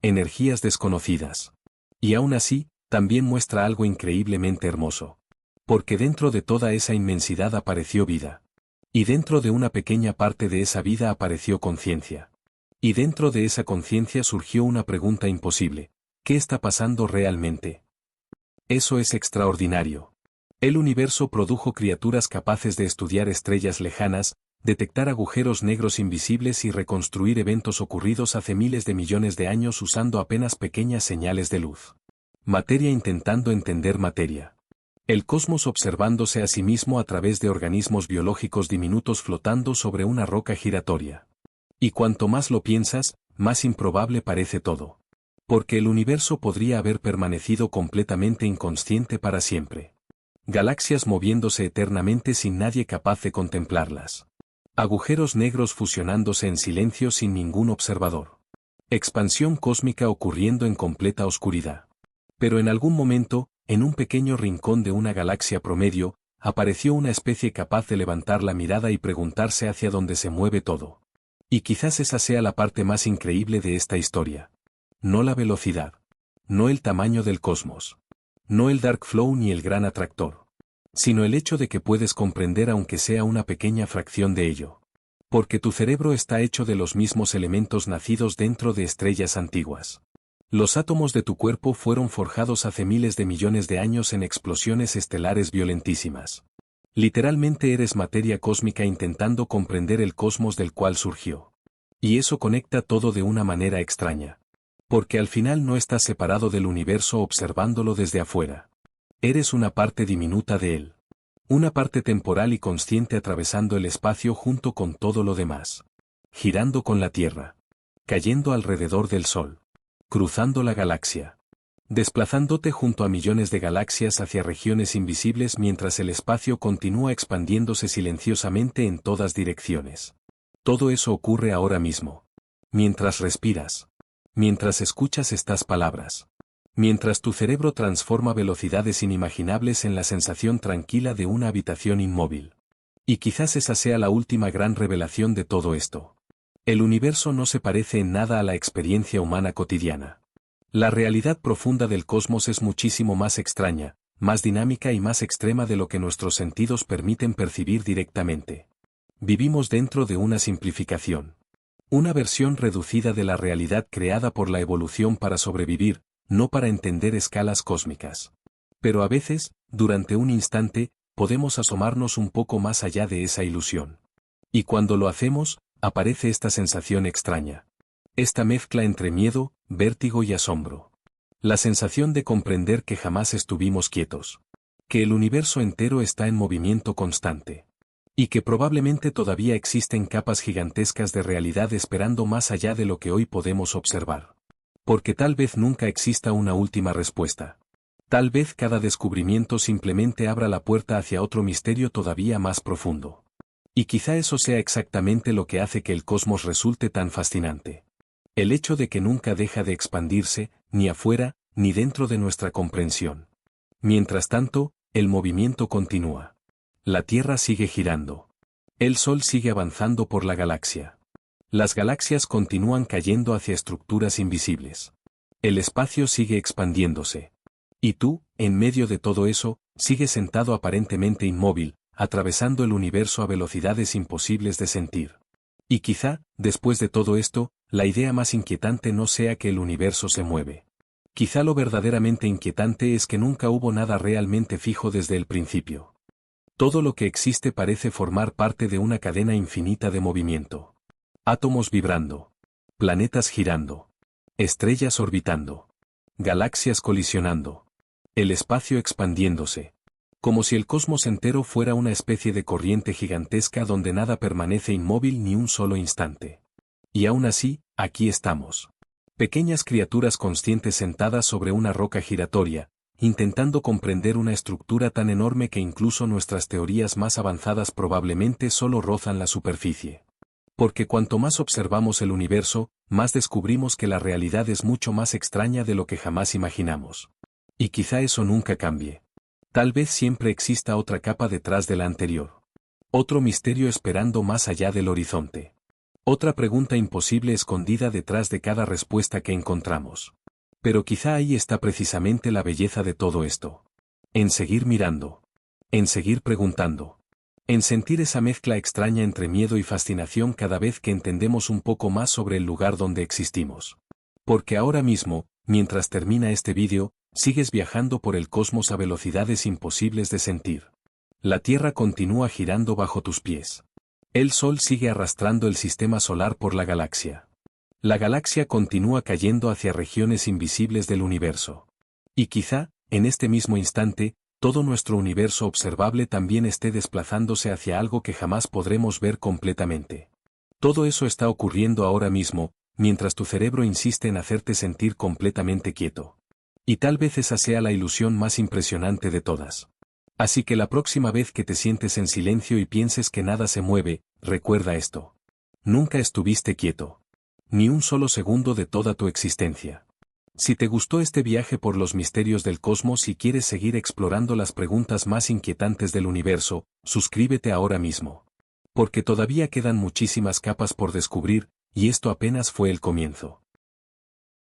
Speaker 1: Energías desconocidas. Y aún así, también muestra algo increíblemente hermoso. Porque dentro de toda esa inmensidad apareció vida. Y dentro de una pequeña parte de esa vida apareció conciencia. Y dentro de esa conciencia surgió una pregunta imposible. ¿Qué está pasando realmente? Eso es extraordinario. El universo produjo criaturas capaces de estudiar estrellas lejanas, detectar agujeros negros invisibles y reconstruir eventos ocurridos hace miles de millones de años usando apenas pequeñas señales de luz. Materia intentando entender materia. El cosmos observándose a sí mismo a través de organismos biológicos diminutos flotando sobre una roca giratoria. Y cuanto más lo piensas, más improbable parece todo. Porque el universo podría haber permanecido completamente inconsciente para siempre. Galaxias moviéndose eternamente sin nadie capaz de contemplarlas. Agujeros negros fusionándose en silencio sin ningún observador. Expansión cósmica ocurriendo en completa oscuridad. Pero en algún momento, en un pequeño rincón de una galaxia promedio, apareció una especie capaz de levantar la mirada y preguntarse hacia dónde se mueve todo. Y quizás esa sea la parte más increíble de esta historia. No la velocidad. No el tamaño del cosmos. No el dark flow ni el gran atractor. Sino el hecho de que puedes comprender aunque sea una pequeña fracción de ello. Porque tu cerebro está hecho de los mismos elementos nacidos dentro de estrellas antiguas. Los átomos de tu cuerpo fueron forjados hace miles de millones de años en explosiones estelares violentísimas. Literalmente eres materia cósmica intentando comprender el cosmos del cual surgió. Y eso conecta todo de una manera extraña. Porque al final no estás separado del universo observándolo desde afuera. Eres una parte diminuta de él. Una parte temporal y consciente atravesando el espacio junto con todo lo demás. Girando con la Tierra. Cayendo alrededor del Sol. Cruzando la galaxia. Desplazándote junto a millones de galaxias hacia regiones invisibles mientras el espacio continúa expandiéndose silenciosamente en todas direcciones. Todo eso ocurre ahora mismo. Mientras respiras. Mientras escuchas estas palabras. Mientras tu cerebro transforma velocidades inimaginables en la sensación tranquila de una habitación inmóvil. Y quizás esa sea la última gran revelación de todo esto. El universo no se parece en nada a la experiencia humana cotidiana. La realidad profunda del cosmos es muchísimo más extraña, más dinámica y más extrema de lo que nuestros sentidos permiten percibir directamente. Vivimos dentro de una simplificación. Una versión reducida de la realidad creada por la evolución para sobrevivir, no para entender escalas cósmicas. Pero a veces, durante un instante, podemos asomarnos un poco más allá de esa ilusión. Y cuando lo hacemos, aparece esta sensación extraña. Esta mezcla entre miedo, vértigo y asombro. La sensación de comprender que jamás estuvimos quietos. Que el universo entero está en movimiento constante. Y que probablemente todavía existen capas gigantescas de realidad esperando más allá de lo que hoy podemos observar. Porque tal vez nunca exista una última respuesta. Tal vez cada descubrimiento simplemente abra la puerta hacia otro misterio todavía más profundo. Y quizá eso sea exactamente lo que hace que el cosmos resulte tan fascinante. El hecho de que nunca deja de expandirse, ni afuera, ni dentro de nuestra comprensión. Mientras tanto, el movimiento continúa. La Tierra sigue girando. El Sol sigue avanzando por la galaxia. Las galaxias continúan cayendo hacia estructuras invisibles. El espacio sigue expandiéndose. Y tú, en medio de todo eso, sigues sentado aparentemente inmóvil, atravesando el universo a velocidades imposibles de sentir. Y quizá, después de todo esto, la idea más inquietante no sea que el universo se mueve. Quizá lo verdaderamente inquietante es que nunca hubo nada realmente fijo desde el principio. Todo lo que existe parece formar parte de una cadena infinita de movimiento. Átomos vibrando. Planetas girando. Estrellas orbitando. Galaxias colisionando. El espacio expandiéndose. Como si el cosmos entero fuera una especie de corriente gigantesca donde nada permanece inmóvil ni un solo instante. Y aún así, aquí estamos. Pequeñas criaturas conscientes sentadas sobre una roca giratoria, intentando comprender una estructura tan enorme que incluso nuestras teorías más avanzadas probablemente solo rozan la superficie. Porque cuanto más observamos el universo, más descubrimos que la realidad es mucho más extraña de lo que jamás imaginamos. Y quizá eso nunca cambie. Tal vez siempre exista otra capa detrás de la anterior. Otro misterio esperando más allá del horizonte. Otra pregunta imposible escondida detrás de cada respuesta que encontramos. Pero quizá ahí está precisamente la belleza de todo esto. En seguir mirando. En seguir preguntando. En sentir esa mezcla extraña entre miedo y fascinación cada vez que entendemos un poco más sobre el lugar donde existimos. Porque ahora mismo, mientras termina este vídeo, sigues viajando por el cosmos a velocidades imposibles de sentir. La Tierra continúa girando bajo tus pies. El Sol sigue arrastrando el sistema solar por la galaxia. La galaxia continúa cayendo hacia regiones invisibles del universo. Y quizá, en este mismo instante, todo nuestro universo observable también esté desplazándose hacia algo que jamás podremos ver completamente. Todo eso está ocurriendo ahora mismo, mientras tu cerebro insiste en hacerte sentir completamente quieto. Y tal vez esa sea la ilusión más impresionante de todas. Así que la próxima vez que te sientes en silencio y pienses que nada se mueve, recuerda esto. Nunca estuviste quieto. Ni un solo segundo de toda tu existencia. Si te gustó este viaje por los misterios del cosmos y quieres seguir explorando las preguntas más inquietantes del universo, suscríbete ahora mismo. Porque todavía quedan muchísimas capas por descubrir, y esto apenas fue el comienzo.